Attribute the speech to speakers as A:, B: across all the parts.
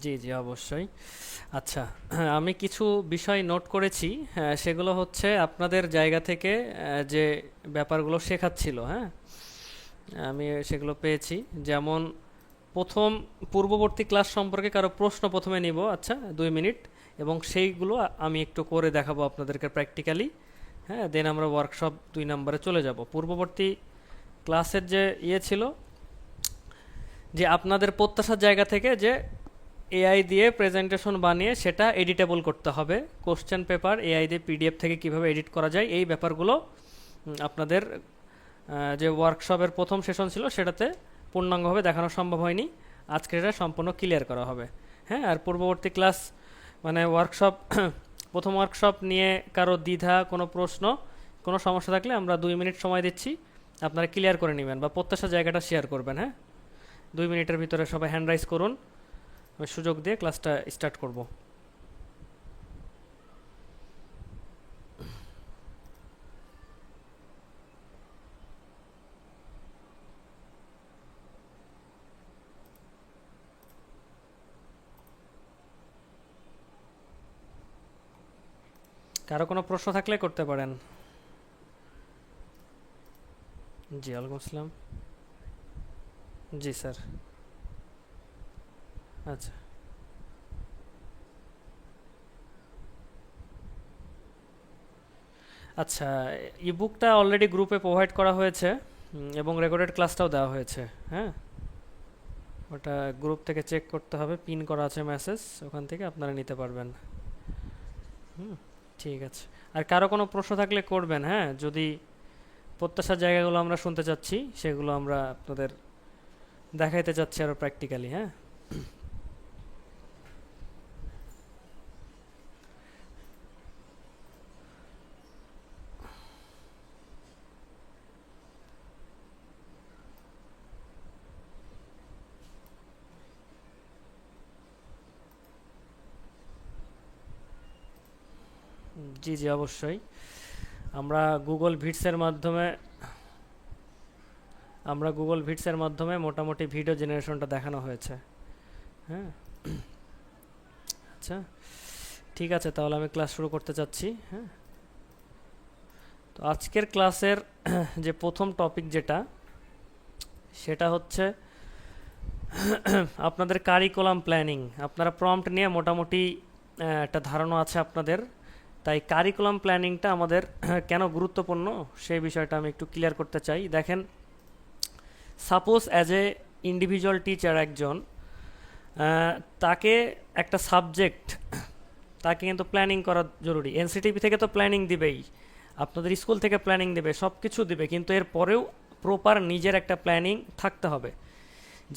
A: জি, জি, অবশ্যই। আচ্ছা, আমি কিছু বিষয় নোট করেছি। সেগুলো হচ্ছে আপনাদের জায়গা থেকে যে ব্যাপারগুলো শেখাচ্ছিল, হ্যাঁ, আমি সেগুলো পেয়েছি। যেমন প্রথম পূর্ববর্তী ক্লাস সম্পর্কে কারো প্রশ্ন প্রথমে নিব, আচ্ছা, 2 মিনিট, এবং সেইগুলো আমি একটু করে দেখাবো আপনাদেরকে প্র্যাকটিক্যালি। হ্যাঁ, দেন আমরা ওয়ার্কশপ 2 নম্বরে চলে যাব। পূর্ববর্তী ক্লাসের যে ইয়ে ছিল, যে আপনাদের প্রত্যাশার জায়গা থেকে যে এআই দিয়ে প্রেজেন্টেশন বানিয়ে সেটা এডিটেবল করতে হবে, কোশ্চেন পেপার এআই দিয়ে পিডিএফ থেকে কিভাবে এডিট করা যায়, এই ব্যাপারগুলো আপনাদের যে ওয়ার্কশপের প্রথম সেশন ছিল সেটাতে পূর্ণাঙ্গভাবে দেখানো সম্ভব হয়নি। আজকে এটা সম্পূর্ণ ক্লিয়ার করা হবে। হ্যাঁ, আর পূর্ববর্তী ক্লাস মানে ওয়ার্কশপ প্রথম ওয়ার্কশপ নিয়ে কারো দ্বিধা, কোনো প্রশ্ন, কোনো সমস্যা থাকলে আমরা 2 মিনিট সময় দিচ্ছি, আপনারা ক্লিয়ার করে নেবেন বা প্রত্যাশা জায়গাটা শেয়ার করবেন। হ্যাঁ, 2 মিনিটের ভিতরে সবাই হ্যান্ড রাইজ করুন, আমি সুযোগ দিয়ে ক্লাসটা স্টার্ট করব। কারো কোনো প্রশ্ন থাকলে করতে পারেন। জি, ওয়ালাইকুম আসসালাম। জি স্যার। আচ্ছা, আচ্ছা, ইবুকটা অলরেডি গ্রুপে প্রোভাইড করা হয়েছে, এবং রেকর্ডেড ক্লাসটাও দেওয়া হয়েছে। হ্যাঁ, ওটা গ্রুপ থেকে চেক করতে হবে, পিন করা আছে মেসেজ, ওখান থেকে আপনারা নিতে পারবেন। হুম, ঠিক আছে। আর কারো কোনো প্রশ্ন থাকলে করবেন, হ্যাঁ, যদি প্রত্যাশার জায়গাগুলো আমরা শুনতে চাচ্ছি, সেগুলো আমরা আপনাদের দেখাইতে চাচ্ছি আরও প্র্যাকটিক্যালি। হ্যাঁ, জি, জি, অবশ্যই। আমরা গুগল ভিটসের মাধ্যমে আমরা গুগল ভিটসের মাধ্যমে মোটামুটি ভিডিও জেনারেশনটা দেখানো হয়েছে। হ্যাঁ, আচ্ছা, ঠিক আছে, তাহলে আমি ক্লাস শুরু করতে চাচ্ছি। হ্যাঁ, তো আজকের ক্লাসের যে প্রথম টপিক যেটা, সেটা হচ্ছে আপনাদের কারিকুলাম প্ল্যানিং। আপনারা প্রম্পট নিয়ে মোটামুটি একটা ধারণা আছে আপনাদের, তাই কারিকুলাম প্ল্যানিংটা আমাদের কেন গুরুত্বপূর্ণ সেই বিষয়টা আমি একটু ক্লিয়ার করতে চাই। দেখেন, suppose as a individual teacher একজন, আহ, তাকে একটা সাবজেক্ট, তাকে কিন্তু প্ল্যানিং করা জরুরি। এনসিটিভি থেকে তো প্ল্যানিং দিবেই, আপনাদের স্কুল থেকে প্ল্যানিং দেবে, সব কিছু দিবে, কিন্তু এর পরেও প্রপার নিজের একটা প্ল্যানিং থাকতে হবে।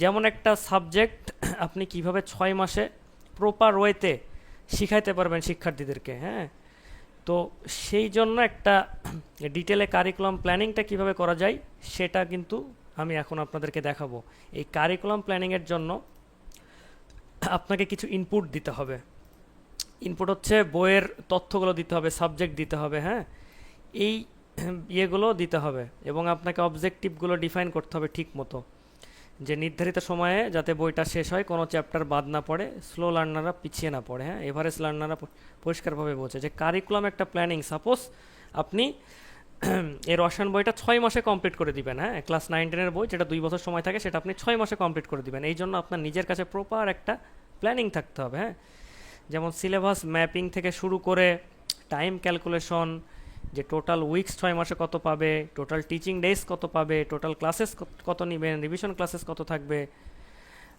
A: যেমন একটা সাবজেক্ট আপনি কিভাবে 6 মাসে প্রপার ওয়েতে শিখাইতে পারবেন শিক্ষার্থীদেরকে। হ্যাঁ, তো সেই জন্য একটা ডিটেলে কারিকুলাম প্ল্যানিংটা কিভাবে করা যায় সেটা কিন্তু আমি এখন আপনাদেরকে দেখাবো। এই কারিকুলাম প্ল্যানিংয়ের জন্য আপনাকে কিছু ইনপুট দিতে হবে। ইনপুট হচ্ছে বইয়ের তথ্যগুলো দিতে হবে, সাবজেক্ট দিতে হবে। হ্যাঁ, এই ইয়েগুলো দিতে হবে, এবং আপনাকে অবজেক্টিভগুলো ডিফাইন করতে হবে ঠিক মতো, যে নির্ধারিত সময়ে যাতে বইটা শেষ হয়, কোনো চ্যাপ্টার বাদ না পড়ে, স্লো লার্নাররা পিছিয়ে না পড়ে, হ্যাঁ, এভারেজ লার্নাররা পরিষ্কারভাবে বোঝে যে কারিকুলাম একটা প্ল্যানিং। সাপোজ আপনি এই রসায়ন বইটা 6 মাসে কমপ্লিট করে দিবেন। হ্যাঁ, ক্লাস 9-10-এর বই যেটা 2 বছর সময় থাকে, সেটা আপনি 6 মাসে কমপ্লিট করে দিবেন। এই জন্য আপনার নিজের কাছে প্রপার একটা প্ল্যানিং থাকতে হবে। হ্যাঁ, যেমন সিলেবাস ম্যাপিং থেকে শুরু করে টাইম ক্যালকুলেশন, যে টোটাল উইকস 6 মাসে কত পাবে, টোটাল টিচিং ডেজ কত পাবে, টোটাল ক্লাসেস কত নেবেন, রিভিশন ক্লাসেস কত থাকবে,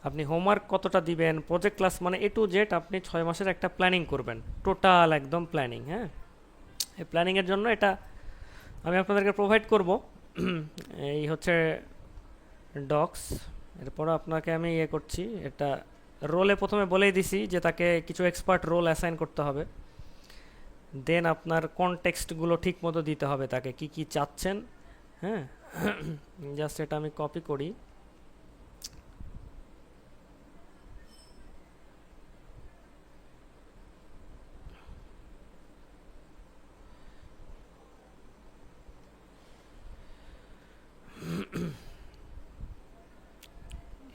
A: আপনি হোমওয়ার্ক কতটা দিবেন, প্রজেক্ট ক্লাস, মানে A to Z আপনি 6 মাসের একটা প্ল্যানিং করবেন, টোটাল একদম প্ল্যানিং। হ্যাঁ, এই প্ল্যানিংয়ের জন্য এটা আমি আপনাদেরকে প্রোভাইড করব। এই হচ্ছে ডক্স। এরপর আপনাকে আমি ইয়ে করছি, এটা রোলে প্রথমে বলেই দিছি যে তাকে কিছু এক্সপার্ট রোল অ্যাসাইন করতে হবে। দেন আপনার কনটেক্সটগুলো ঠিক মতো দিতে হবে, তাকে কি কি চাচ্ছেন। হ্যাঁ, জাস্ট এটা আমি কপি করি।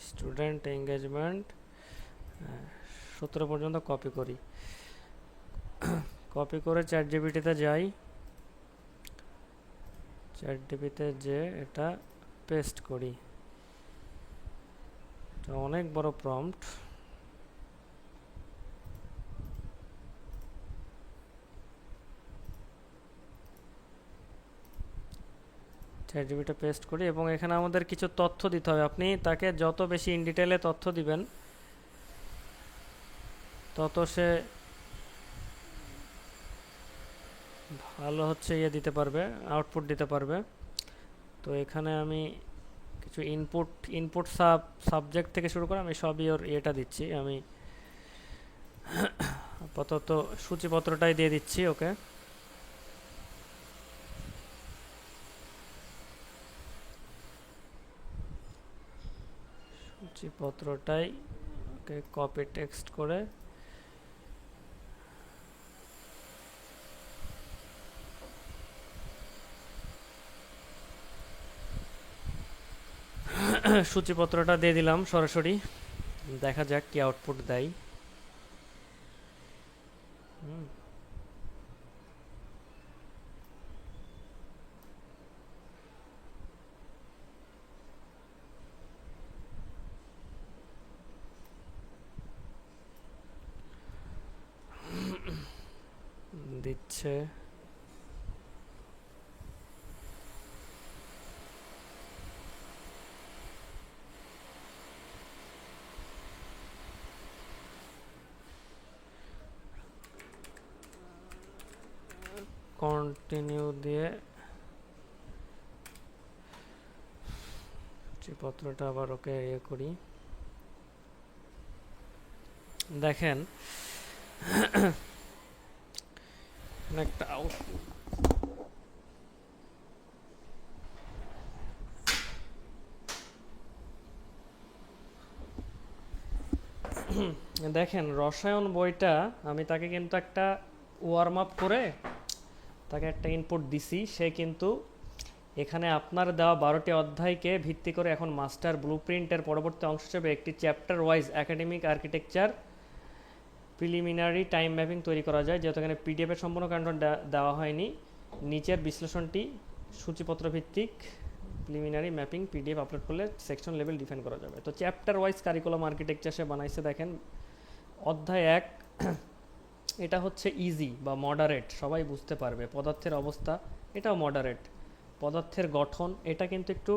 A: স্টুডেন্ট এঙ্গেজমেন্ট, 17 পর্যন্ত কপি করি, কপি করে চ্যাট জিপিটিতে যাই, চ্যাট জিপিটিতে যে এটা পেস্ট করি। এটা অনেক বড় প্রম্পট, চ্যাট জিপিটিতে পেস্ট করি এবং এখানে আমাদের কিছু তথ্য দিতে হবে। আপনি তাকে যত বেশি ইন ডিটেলে তথ্য দিবেন তত সে ভালো হচ্ছে দিতে পারবে, আউটপুট দিতে পারবে। তো এখানে আমি কিছু ইনপুট সাবজেক্ট থেকে শুরু করে আমি সবই ওর এটা দিচ্ছি। আমি আপাতত সূচিপত্রটাই দিয়ে দিচ্ছি ওকে। সূচিপত্রটাই ওকে কপি টেক্সট করে সূচিপত্রটা দিয়ে দিলাম সরাসরি, দেখা যাক কি আউটপুট দেয়। দিচ্ছে কন্টিনিউ দিয়ে পত্রটা আবার ওকে করি। দেখেন একটা দেখেন রসায়ন বইটা আমি তাকে কিন্তু একটা ওয়ার্ম আপ করে তাকে একটা ইনপুট দিছি। সে কিন্তু এখানে আপনার দেওয়া 12টি অধ্যায়কে ভিত্তি করে এখন মাস্টার ব্লুপ্রিন্টের পরবর্তী অংশ হিসেবে একটি chapter wise academic architecture preliminary time mapping তৈরি করা যায়। যেহেতু এখানে পিডিএফের সম্পূর্ণ কান্টেন্ট দেওয়া হয়নি, নিচের বিশ্লেষণটি সূচিপত্র ভিত্তিক প্রিলিমিনারি ম্যাপিং পিডিএফ আপলোড করলে সেকশন লেভেল ডিফাইন করা যাবে। তো চ্যাপ্টার ওয়াইজ কারিকুলাম আর্কিটেকচার সে বানাইছে। দেখেন অধ্যায় 1 এটা হচ্ছে ইজি বা মডারেট, সবাই বুঝতে পারবে। পদার্থের অবস্থা এটাও মডারেট। পদার্থের গঠন এটা কিন্তু একটু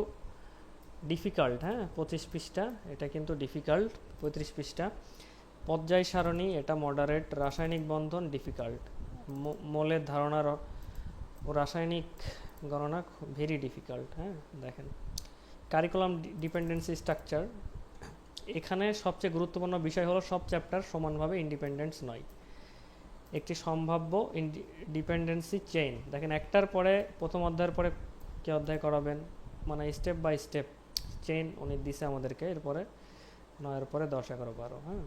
A: ডিফিকাল্ট, হ্যাঁ 25 পৃষ্ঠা, এটা কিন্তু ডিফিকাল্ট 35 পৃষ্ঠা। পর্যায় সারণী এটা মডারেট। রাসায়নিক বন্ধন ডিফিকাল্ট। মোলের ধারণার ও রাসায়নিক গণনা ভেরি ডিফিকাল্ট। হ্যাঁ দেখেন কারিকুলাম ডিপেন্ডেন্সি স্ট্রাকচার, এখানে সবচেয়ে গুরুত্বপূর্ণ বিষয় হলো সব চ্যাপ্টার সমানভাবে ইন্ডিপেন্ডেন্স নয়। একটি সম্ভাব্য ডিপেন্ডেন্সি চেইন, দেখেন একটার পরে প্রথম অধ্যায়ের পরে কি অধ্যায় করাবেন, মানে স্টেপ বাই স্টেপ চেইন উনি দিছে আমাদেরকে। এরপরে 9 পরে 10, 11, 12। হ্যাঁ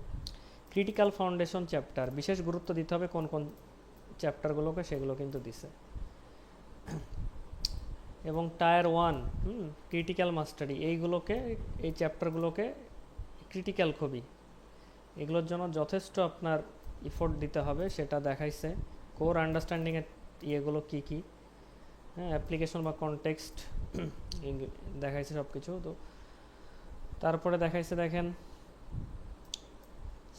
A: ক্রিটিক্যাল ফাউন্ডেশন চ্যাপ্টার, বিশেষ গুরুত্ব দিতে হবে কোন কোন চ্যাপ্টারগুলোকে, সেগুলো কিন্তু দিছে। এবং টায়ার 1 ক্রিটিক্যাল মাস্টারি, এইগুলোকে এই চ্যাপ্টারগুলোকে ক্রিটিক্যাল খুবই, এগুলোর জন্য যথেষ্ট আপনার এফোর্ট দিতে হবে, সেটা দেখাইছে। কোর আন্ডারস্ট্যান্ডিংয়ের ইয়েগুলো কী কী, হ্যাঁ অ্যাপ্লিকেশন বা কনটেক্সট দেখাইছে সব কিছু। তো তারপরে দেখাইছে দেখেন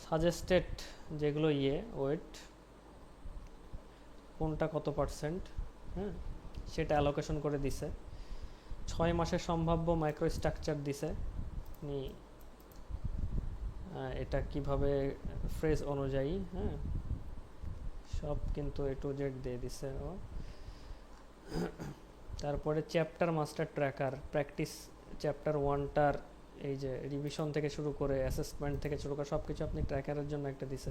A: সাজেস্টেড যেগুলো ওয়েট কোনটা কত %, হ্যাঁ সেটা অ্যালোকেশন করে দিছে। 6 মাসের সম্ভাব্য মাইক্রোস্ট্রাকচার দিছে, এটা কিভাবে ফ্রেজ অনুযায়ী, হ্যাঁ সব কিন্তু A to Z দিয়ে দিছে ও। তারপরে chapter master tracker, practice chapter 1টার এই যে রিভিশন থেকে শুরু করে অ্যাসেসমেন্ট থেকে শুরু করে সব কিছু আপনি ট্র্যাকারের জন্য একটা দিছে।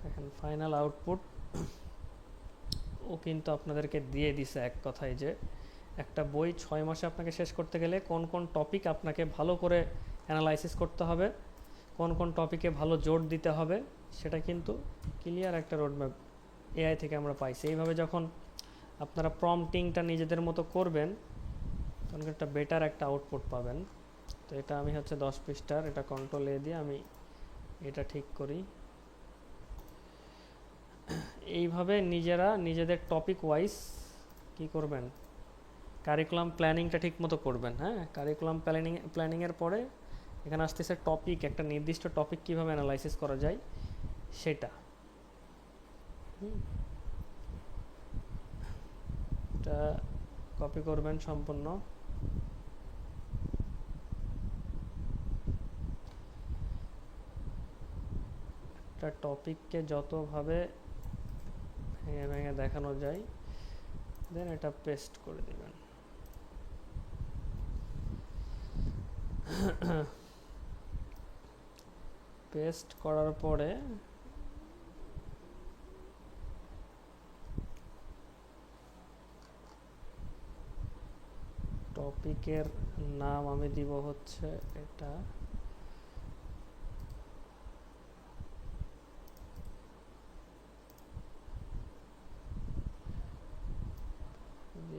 A: দেখেন ফাইনাল আউটপুট ও কিন্তু আপনাদেরকে দিয়ে দিছে এক কথায়, যে একটা বই 6 মাসে আপনাকে শেষ করতে গেলে কোন কোন টপিক আপনাকে ভালো করে অ্যানালাইসিস করতে হবে, কোন কোন টপিকে ভালো জোর দিতে হবে, সেটা কিন্তু ক্লিয়ার একটা রোডম্যাপ এআই থেকে আমরা পাইছি। এইভাবে যখন আপনারা প্রম্পটিংটা নিজেদের মতো করবেন তখন একটা বেটার একটা আউটপুট পাবেন। তো এটা আমি হচ্ছে 10 পৃষ্ঠার, এটা কন্ট্রোল A দিয়ে আমি এটা ঠিক করি। এইভাবে নিজেরা নিজেদের টপিক ওয়াইজ কি করবেন, কারিকুলাম প্ল্যানিংটা ঠিক মতো করবেন। হ্যাঁ, কারিকুলাম প্ল্যানিংয়ের পরে এখানে আসতেছে টপিক, একটা নির্দিষ্ট টপিক কিভাবে অ্যানালাইসিস করা যায় সেটা। এটা কপি করবেন সম্পূর্ণ। একটা টপিককে যতভাবে ভেঙে ভেঙে দেখানো যায় দেন এটা পেস্ট করে দেবেন। পেস্ট করার পরে টপিকের নাম আমি দিব হচ্ছে এটা,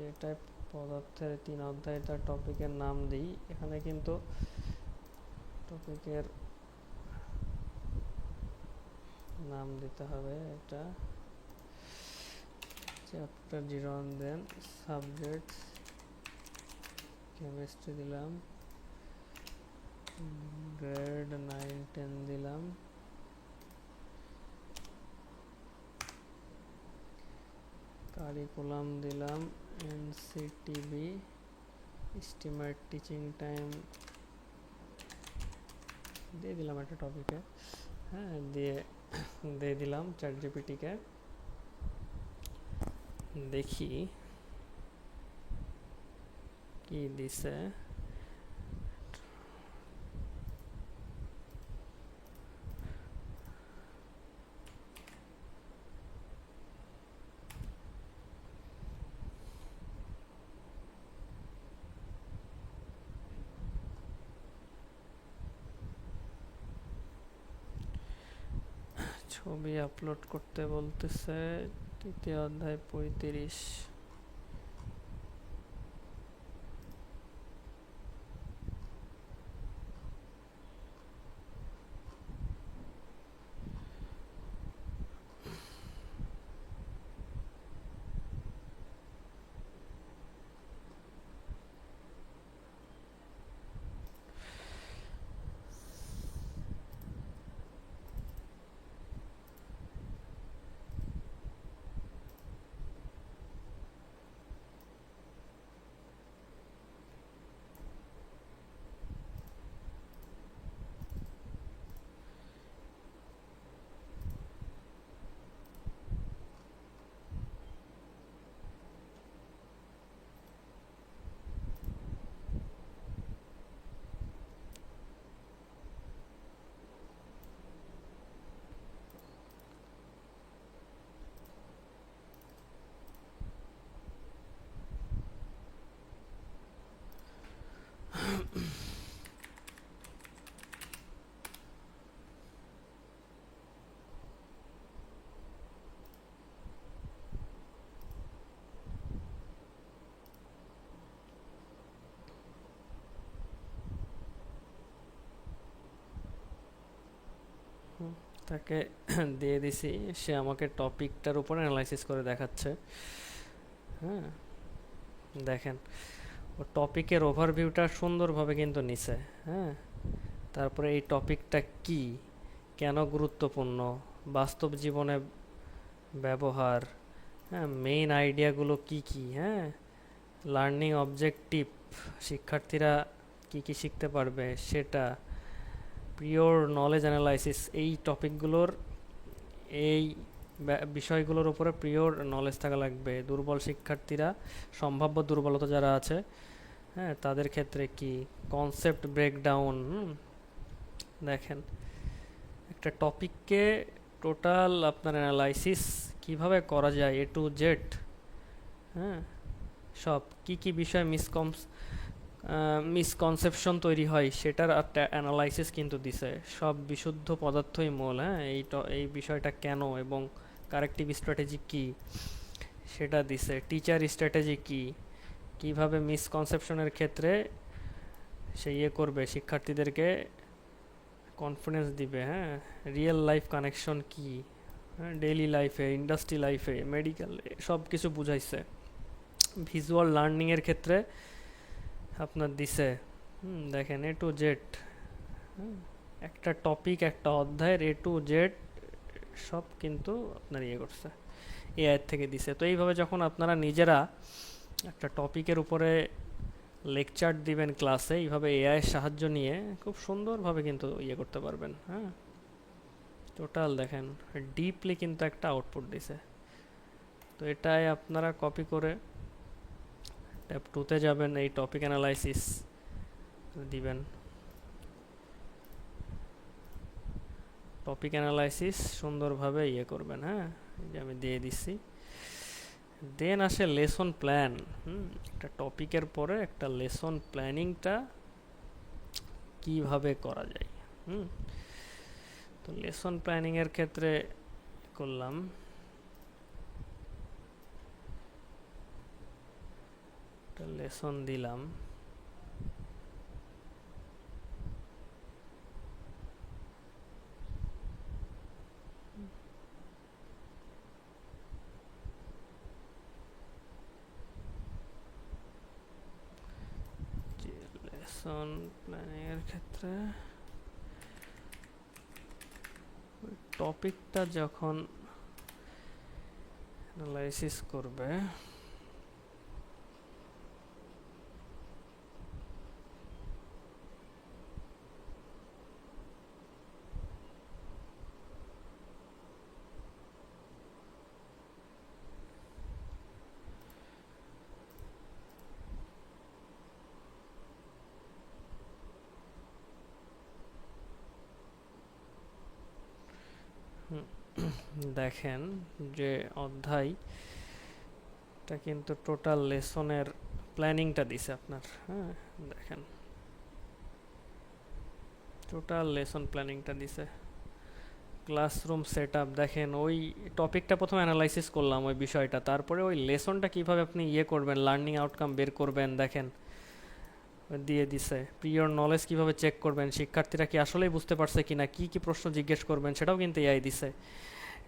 A: এটা পদার্থের 3 অধ্যায় তার টপিকের নাম দিই। এখানে কিন্তু টপিকের নাম দিতে হবে এটা চ্যাপ্টার 01, দেন সাবজেক্ট কেমিস্ট্রি দিলাম, গ্রেড 9-10 দিলাম, কারিকুলাম দিলাম এনসিটিবি, এস্টিমেট টিচিং টাইম দিয়ে দিলাম একটা টপিকে। হ্যাঁ, দিয়ে দিলাম চ্যাট জিপিটিকে। দেখি কি দিছে। ছবি আপলোড করতে বলতেছে, 3য় অধ্যায় 35। তাকে দিয়ে দিছি, সে আমাকে টপিকটার উপর অ্যানালাইসিস করে দেখাচ্ছে। হ্যাঁ, দেখেন ও টপিকের ওভারভিউটা সুন্দরভাবে কিন্তু নিছে। হ্যাঁ, তারপরে এই টপিকটা কি, কেন গুরুত্বপূর্ণ, বাস্তব জীবনে ব্যবহার, হ্যাঁ, মেইন আইডিয়াগুলো কি কি, হ্যাঁ, লার্নিং অবজেক্টিভ, শিক্ষার্থীরা কি কি শিখতে পারবে সেটা, পিওর নলেজ অ্যানালাইসিস, এই টপিকগুলোর এই বিষয়গুলোর উপরে পিওর নলেজ থাকা লাগবে। দুর্বল শিক্ষার্থীরা, সম্ভাব্য দুর্বলতা যারা আছে, হ্যাঁ, তাদের ক্ষেত্রে কি, কনসেপ্ট ব্রেকডাউন। দেখেন একটা টপিককে টোটাল আপনার অ্যানালাইসিস কিভাবে করা যায় এ টু জেড, হ্যাঁ, সব কি কি বিষয় মিসকনসেপশন তৈরি হয় সেটার একটা অ্যানালাইসিস কিন্তু দিছে। সব বিশুদ্ধ পদার্থই মূল, হ্যাঁ, এই বিষয়টা কেন এবং কারেক্টিভ স্ট্র্যাটেজি কি সেটা দিছে। টিচার স্ট্র্যাটেজি কি, কিভাবে মিসকনসেপশনের ক্ষেত্রে সে ইয়ে করবে, শিক্ষার্থীদেরকে কনফিডেন্স দিবে, হ্যাঁ, রিয়েল লাইফ কানেকশন কি, হ্যাঁ, ডেইলি লাইফে, ইন্ডাস্ট্রি লাইফে, মেডিকেল, সব কিছু বুঝাইছে। ভিজুয়াল লার্নিংয়ের ক্ষেত্রে আপনার দিছে, দেখেন এ টু জেড, একটা টপিক একটা অধ্যায়ের এ টু জেড সব কিন্তু আপনার ইয়ে করছে, এআই থেকে দিছে। তো এইভাবে যখন আপনারা নিজেরা একটা টপিকের উপরে লেকচার দিবেন ক্লাসে, এইভাবে এআইয়ের সাহায্য নিয়ে খুব সুন্দরভাবে কিন্তু ইয়ে করতে পারবেন। হ্যাঁ, টোটাল দেখেন ডিপলি কিন্তু একটা আউটপুট দিছে। তো এটাই আপনারা কপি করে ট্যাব 2-তে যাবেন, এই টপিক অ্যানালাইসিস দিবেন, টপিক অ্যানালাইসিস সুন্দরভাবে ইয়ে করবেন। হ্যাঁ, এই যে আমি দিয়ে দিচ্ছি। দেন আসে লেসন প্ল্যান। একটা টপিকের পরে একটা লেসন প্ল্যানিংটা কিভাবে করা যায়। তো লেসন প্ল্যানিংয়ের ক্ষেত্রে করলাম, একটা লেসন দিলাম, লেসন প্ল্যানিংয়ের ক্ষেত্রে টপিকটা যখন অ্যানালাইসিস করবে, দেখেন যে অধ্যায়টা কিন্তু টোটাল লেসনের প্ল্যানিংটা দিছে আপনার। হ্যাঁ, দেখেন টোটাল লেসন প্ল্যানিংটা দিছে। ক্লাসরুম সেট আপ, দেখেন ওই টপিকটা প্রথমে অ্যানালাইসিস করলাম ওই বিষয়টা, তারপরে ওই লেসনটা কীভাবে আপনি ইয়ে করবেন, লার্নিং আউটকাম বের করবেন, দেখেন দিয়ে দিছে। প্রিয়র নলেজ কীভাবে চেক করবেন, শিক্ষার্থীরা কি আসলেই বুঝতে পারছে কি না, কী কী প্রশ্ন জিজ্ঞেস করবেন সেটাও কিন্তু এআই দিছে।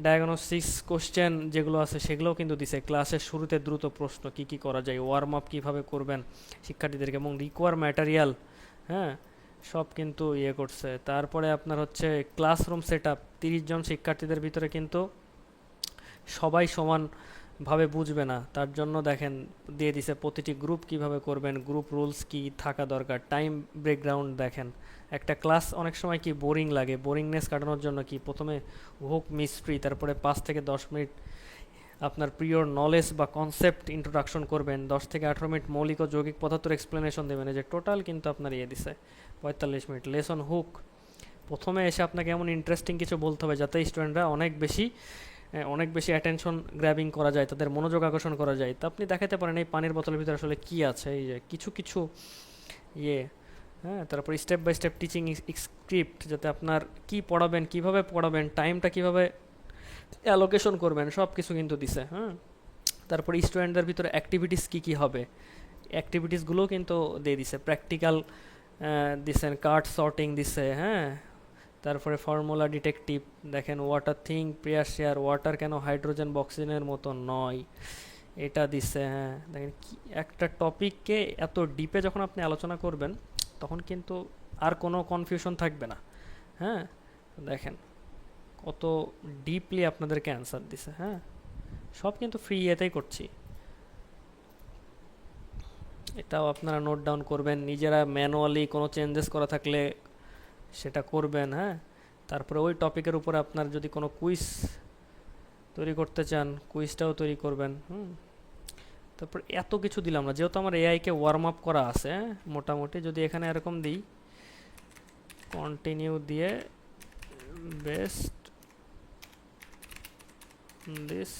A: ডায়াগনোসিস কোশ্চেন যেগুলো আছে সেগুলোও কিন্তু দিছে। ক্লাসের শুরুতে দ্রুত প্রশ্ন কি কি করা যায়, ওয়ার্ম আপ কীভাবে করবেন শিক্ষার্থীদেরকে, এবং রিকোয়ার ম্যাটেরিয়াল, হ্যাঁ, সব কিন্তু ইয়ে করছে। তারপরে আপনার হচ্ছে ক্লাসরুম সেট আপ, 30 জন শিক্ষার্থীদের ভিতরে কিন্তু সবাই সমানভাবে বুঝবে না, তার জন্য দেখেন দিয়ে দিছে প্রতিটি গ্রুপ কিভাবে করবেন, গ্রুপ রুলস কি থাকা দরকার, টাইম ব্রেকগ্রাউন্ড। দেখেন একটা ক্লাস অনেক সময় কি বোরিং লাগে, বোরিংনেস কাটানোর জন্য কি প্রথমে হুক মিস্ট্রি, তারপরে 5 থেকে 10 মিনিট আপনার প্রিয়র নলেজ বা কনসেপ্ট ইন্ট্রোডাকশন করবেন, 10 থেকে 18 মিনিট মৌলিক ও যৌগিক পদার্থের এক্সপ্লেনেশন দেবেন। এই যে টোটাল কিন্তু আপনার ইয়ে দিছে 45 মিনিট। লেসন হুক, প্রথমে এসে আপনাকে এমন ইন্টারেস্টিং কিছু বলতে হবে যাতে স্টুডেন্টরা অনেক বেশি অ্যাটেনশন গ্র্যাবিং করা যায়, তাদের মনোযোগ আকর্ষণ করা যায়। তো আপনি দেখাতে পারেন এই পানির বোতলের ভিতরে আসলে কি আছে, এই যে কিছু কিছু ইয়ে, হ্যাঁ, তারপর step by step teaching script, যাতে আপনার কি পড়াবেন, কিভাবে পড়াবেন, টাইমটা কিভাবে অ্যালোকেশন করবেন, সব কিছু কিন্তু দিছে। হ্যাঁ, তারপরে স্টুডেন্টদের ভিতরে অ্যাক্টিভিটিস কি কি হবে, অ্যাক্টিভিটিসগুলোও কিন্তু দিয়ে দিছে। প্র্যাকটিক্যাল দিছেন, কার্ড সর্টিং দিছে, হ্যাঁ, তারপরে ফর্মুলা ডিটেকটিভ, দেখেন water thing prayer share, water কেন হাইড্রোজেন বা অক্সিজেনের মতো নয়, এটা দিছে। হ্যাঁ, দেখেন কি একটা টপিককে এত ডিপে যখন আপনি আলোচনা করবেন তখন কিন্তু আর কোনো কনফিউশন থাকবে না। হ্যাঁ, দেখেন কত ডিপলি আপনাদেরকে অ্যান্সার দিছে। হ্যাঁ, সব কিন্তু ফ্রি ইয়েতেই করছি, এটাও আপনারা নোট ডাউন করবেন, নিজেরা ম্যানুয়ালি কোনো চেঞ্জেস করা থাকলে সেটা করবেন। হ্যাঁ, তারপরে ওই টপিকের উপরে আপনার যদি কোনো কুইজ তৈরি করতে চান কুইজটাও তৈরি করবেন। তারপর এত কিছু দিলাম না, যেহেতু আমার এআইকে ওয়ার্ম আপ করা আছে। হ্যাঁ, মোটামুটি যদি এখানে এরকম দিই, কন্টিনিউ দিয়ে best this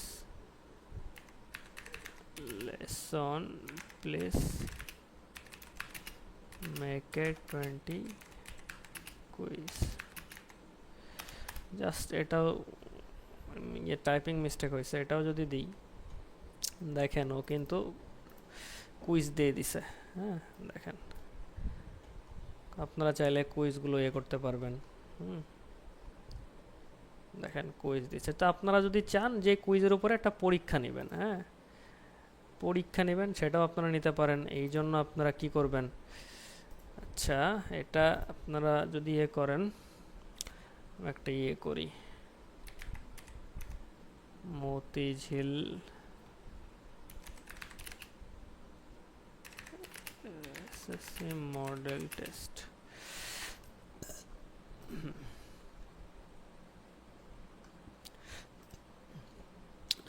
A: lesson please make it 20 quiz, just এটাও ইয়ে টাইপিং মিস্টেক হয়েছে, এটাও যদি দিই, দেখেন ও কিন্তু কুইজ দিয়ে দিছে। হ্যাঁ, দেখেন আপনারা চাইলে কুইজগুলো ইয়ে করতে পারবেন। হুম, দেখেন কুইজ দিচ্ছে। তো আপনারা যদি চান যে কুইজের উপরে একটা পরীক্ষা নেবেন, হ্যাঁ, পরীক্ষা নেবেন, সেটাও আপনারা নিতে পারেন। এই জন্য আপনারা কি করবেন, আচ্ছা, এটা আপনারা যদি ইয়ে করেন, একটা ইয়ে করি, মতিঝিল এসএসসি মডেল টেস্ট।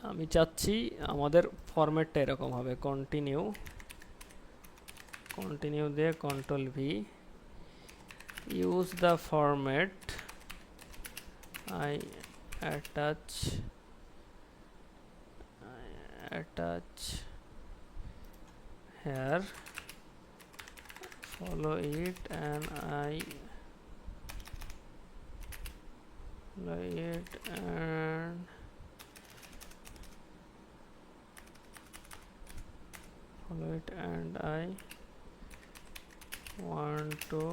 A: আমি চাচ্ছি আমাদের ফরম্যাটটা এরকম হবে, কন্টিনিউ, কন্টিনিউ দিয়ে control V, use the format, I attach, attach here, follow it and I follow it and follow it and I want to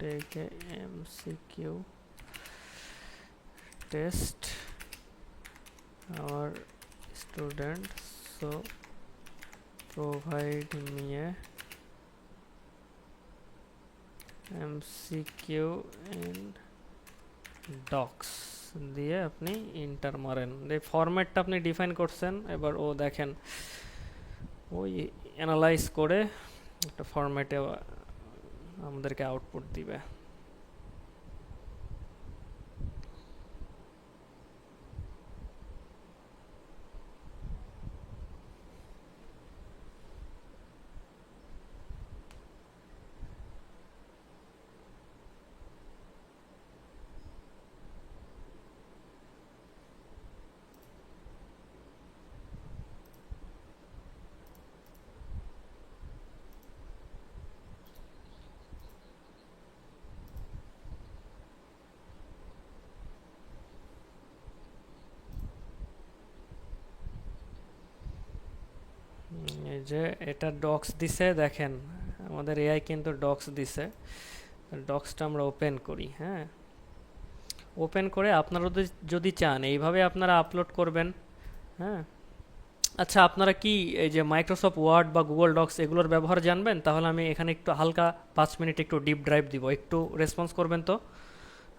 A: take a MCQ test our student, so provide me a MCQ in docs দিয়ে আপনি inter মারেন। এই ফরম্যাটটা আপনি define করছেন, এবার ও দেখেন ওই analyse করে একটা ফরম্যাটে আমাদেরকে আউটপুট দিবে। এই যে এটা ডক্স দিছে, দেখেন আমাদের এআই কিন্তু ডক্স দিছে। ডক্সটা আমরা ওপেন করি, হ্যাঁ, ওপেন করে আপনারা যদি চান এইভাবে আপনারা আপলোড করবেন, হ্যাঁ। আচ্ছা, আপনারা কি এই যে মাইক্রোসফট ওয়ার্ড বা গুগল ডক্স এগুলোর ব্যবহার জানবেন? তাহলে আমি এখানে একটু হালকা 5 মিনিট একটু ডিপ ড্রাইভ দিব, একটু রেসপন্স করবেন তো,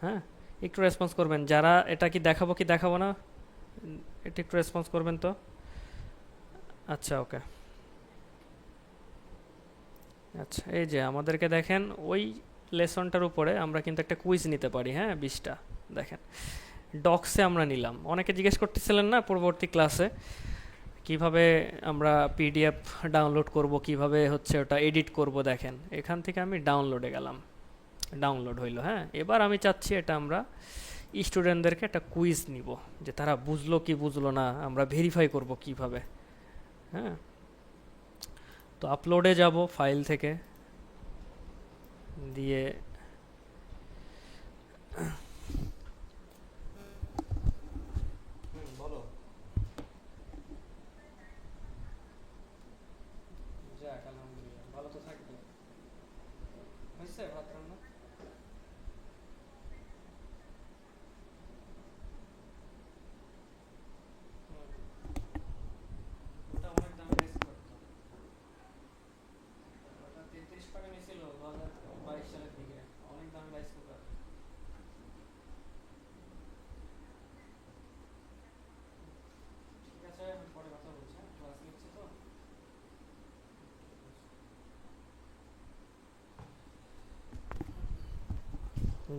A: হ্যাঁ, একটু রেসপন্স করবেন। যারা এটা কি দেখাবো কি দেখাবো না, এটা একটু রেসপন্স করবেন তো। আচ্ছা, ওকে, আচ্ছা, এই যে আমাদেরকে দেখেন ওই লেসনটার উপরে আমরা কিন্তু একটা কুইজ নিতে পারি, হ্যাঁ, 20টা। দেখেন ডক্সে আমরা নিলাম। অনেকে জিজ্ঞেস করতেছিলেন না পূর্ববর্তী ক্লাসে কিভাবে আমরা পিডিএফ ডাউনলোড করব, কিভাবে হচ্ছে ওটা এডিট করব। দেখেন এখান থেকে আমি ডাউনলোডে গেলাম, ডাউনলোড হইলো, হ্যাঁ। এবার আমি চাচ্ছি এটা আমরা স্টুডেন্টদেরকে একটা কুইজ নিব, যে তারা বুঝলো কি বুঝলো না আমরা ভেরিফাই করব কিভাবে, হ্যাঁ। তো আপলোডে যাব, ফাইল থেকে দিয়ে বলো, যাক আলহামদুলিল্লাহ, ভালো তো থাকবে। হয়েছে ভাত রান্না? ওটা অনেক দামি রাইস কুকার তো, ওটা 33 টাকা নিয়েছিল 2022 সালের দিকে, অনেক দামি রাইস কুকার। ঠিক আছে, আমি পরে কথা বলছি, হ্যাঁ, ক্লাস নিচ্ছি তো।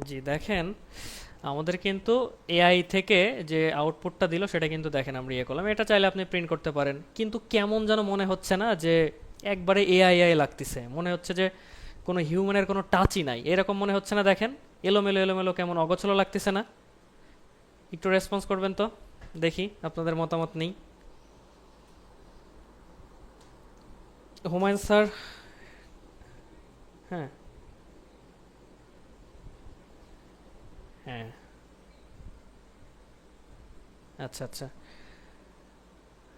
A: জি, দেখেন আমাদের কিন্তু এআই থেকে যে আউটপুটটা দিল সেটা কিন্তু দেখেন আমরা ইয়ে করলাম। এটা চাইলে আপনি প্রিন্ট করতে পারেন, কিন্তু কেমন যেন মনে হচ্ছে না যে একবারে এআই এআই লাগতেছে, মনে হচ্ছে যে কোনো হিউম্যানের কোনো টাচই নাই, এরকম মনে হচ্ছে না? দেখেন এলোমেলো এলোমেলো, কেমন অগোছলো লাগতেছে না? একটু রেসপন্স করবেন তো, দেখি আপনাদের মতামত নেই। হুমায়ুন স্যার, হ্যাঁ, হ্যাঁ, আচ্ছা, আচ্ছা,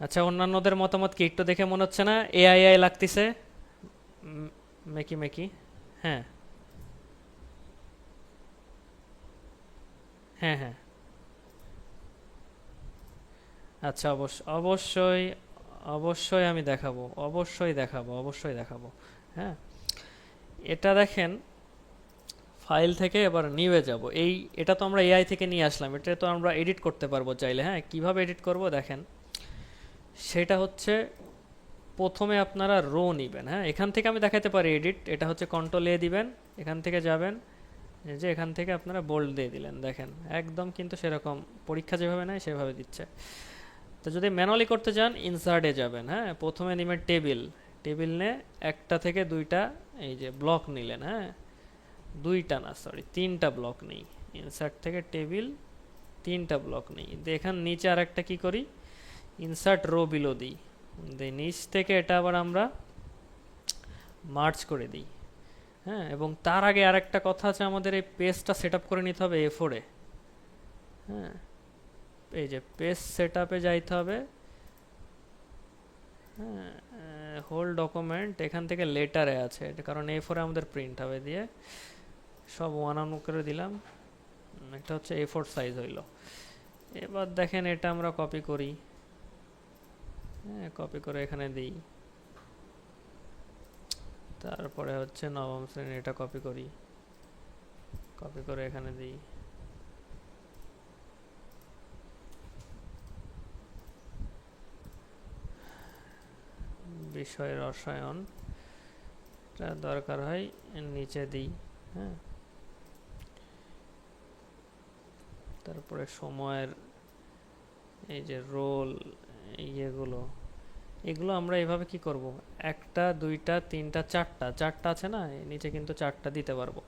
A: আচ্ছা, অন্যান্যদের মতামত কি একটু দেখে মনে হচ্ছে না এআই এআই লাগতেছে? মেকি মেকি, হ্যাঁ, হ্যাঁ হ্যাঁ, আচ্ছা অবশ্যই অবশ্যই আমি দেখাবো, অবশ্যই দেখাবো, অবশ্যই দেখাবো। হ্যাঁ, এটা দেখেন, ফাইল থেকে এবার নিউয়ে যাব। এটা তো আমরা এআই থেকে নিয়ে আসলাম, এটা তো আমরা এডিট করতে পারবো চাইলে। হ্যাঁ, কিভাবে এডিট করব দেখেন, সেটা হচ্ছে প্রথমে আপনারা রো নেবেন। হ্যাঁ, এখান থেকে আমি দেখাতে পারি এডিট, এটা হচ্ছে কন্ট্রোল এ দিবেন, এখান থেকে যাবেন, এই যে এখান থেকে আপনারা বোল্ড দিয়ে দিলেন, দেখেন একদম কিন্তু সেরকম পরীক্ষা যেভাবে নেয় সেভাবে দিচ্ছে। তো যদি ম্যানুয়ালি করতে চান ইনসার্টে যাবেন। হ্যাঁ, প্রথমে নেবেন টেবিল, টেবিল নিয়ে একটা থেকে দুইটা এই যে ব্লক নিলেন। হ্যাঁ, দুইটা না, সরি, তিনটা ব্লক নেই। ইনসার্ট থেকে টেবিল, তিনটা ব্লক নেই। এখান নিচে আর একটা কি করি, ইনসার্ট রো বিলো দিই, নিচ থেকে এটা আবার আমরা মার্চ করে দিই। হ্যাঁ, এবং তার আগে আর একটা কথা আছে, আমাদের এই পেজটা সেট আপ করে নিতে হবে A4-এ। হ্যাঁ, এই যে পেজ সেট আপে যাইতে হবে। হ্যাঁ, হোল ডকুমেন্ট এখান থেকে লেটারে আছে, এটা কারণ A4-এ আমাদের প্রিন্ট হবে। দিয়ে সব ওয়ান অন করে দিলাম, একটা হচ্ছে A4 সাইজ হইল। এবার দেখেন এটা আমরা কপি করি। হ্যাঁ, কপি করে এখানে দিই। তারপরে হচ্ছে নবম শ্রেণী, এটা কপি করি, কপি করে এখানে দিই। বিষয় রসায়ন, এটা দরকার হয় নিচে দিই। হ্যাঁ, তারপরে সময়ের এই যে রোল, এগুলো এগুলো আমরা এভাবে কি করব, একটা দুইটা তিনটা চারটা, চারটা আছে না, এই নিচে কিন্তু চারটা দিতে পারবো।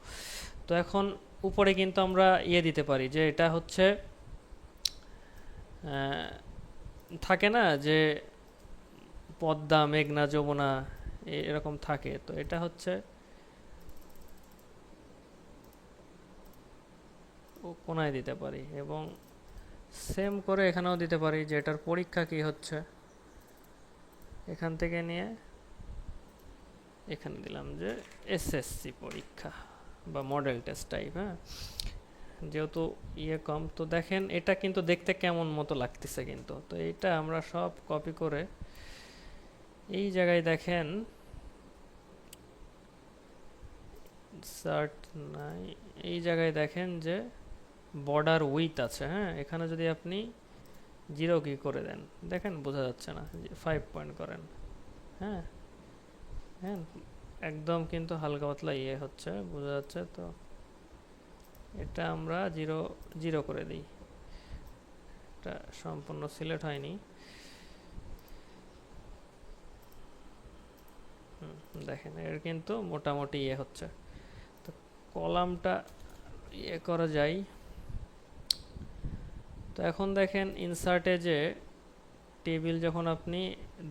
A: তো এখন উপরে কিন্তু আমরা দিতে পারি, যে এটা হচ্ছে থাকে না যে পদ্মা মেঘনা যমুনা এরকম থাকে, তো এটা হচ্ছে কোনায় দিতে পারি। এবং সেম করে এখানেও দিতে পারি, যে এটার পরীক্ষা কি হচ্ছে, এখান থেকে নিয়ে এখানে দিলাম যে এসএসসি পরীক্ষা বা মডেল টেস্ট টাইপ। হ্যাঁ, যেহেতু কম, তো দেখেন এটা কিন্তু দেখতে কেমন মতো লাগতেছে কিন্তু। তো এইটা আমরা সব কপি করে এই জায়গায় দেখেন সার্ট নাই, এই জায়গায় দেখেন যে বর্ডার উইথ আছে। হ্যাঁ, এখানে যদি আপনি 0 কি করে দেন, দেখেন বোঝা যাচ্ছে না, 5 পয়েন্ট করেন। হ্যাঁ হ্যাঁ, একদম কিন্তু হালকা পাতলা হচ্ছে, বোঝা যাচ্ছে তো। এটা আমরা 0 0 করে দিই, এটা সম্পূর্ণ সিলেক্ট হয়নি। দেখেন এর কিন্তু মোটামুটি হচ্ছে। তো কলামটা করা যায়। তো এখন দেখেন ইনসার্টে যে টেবিল যখন আপনি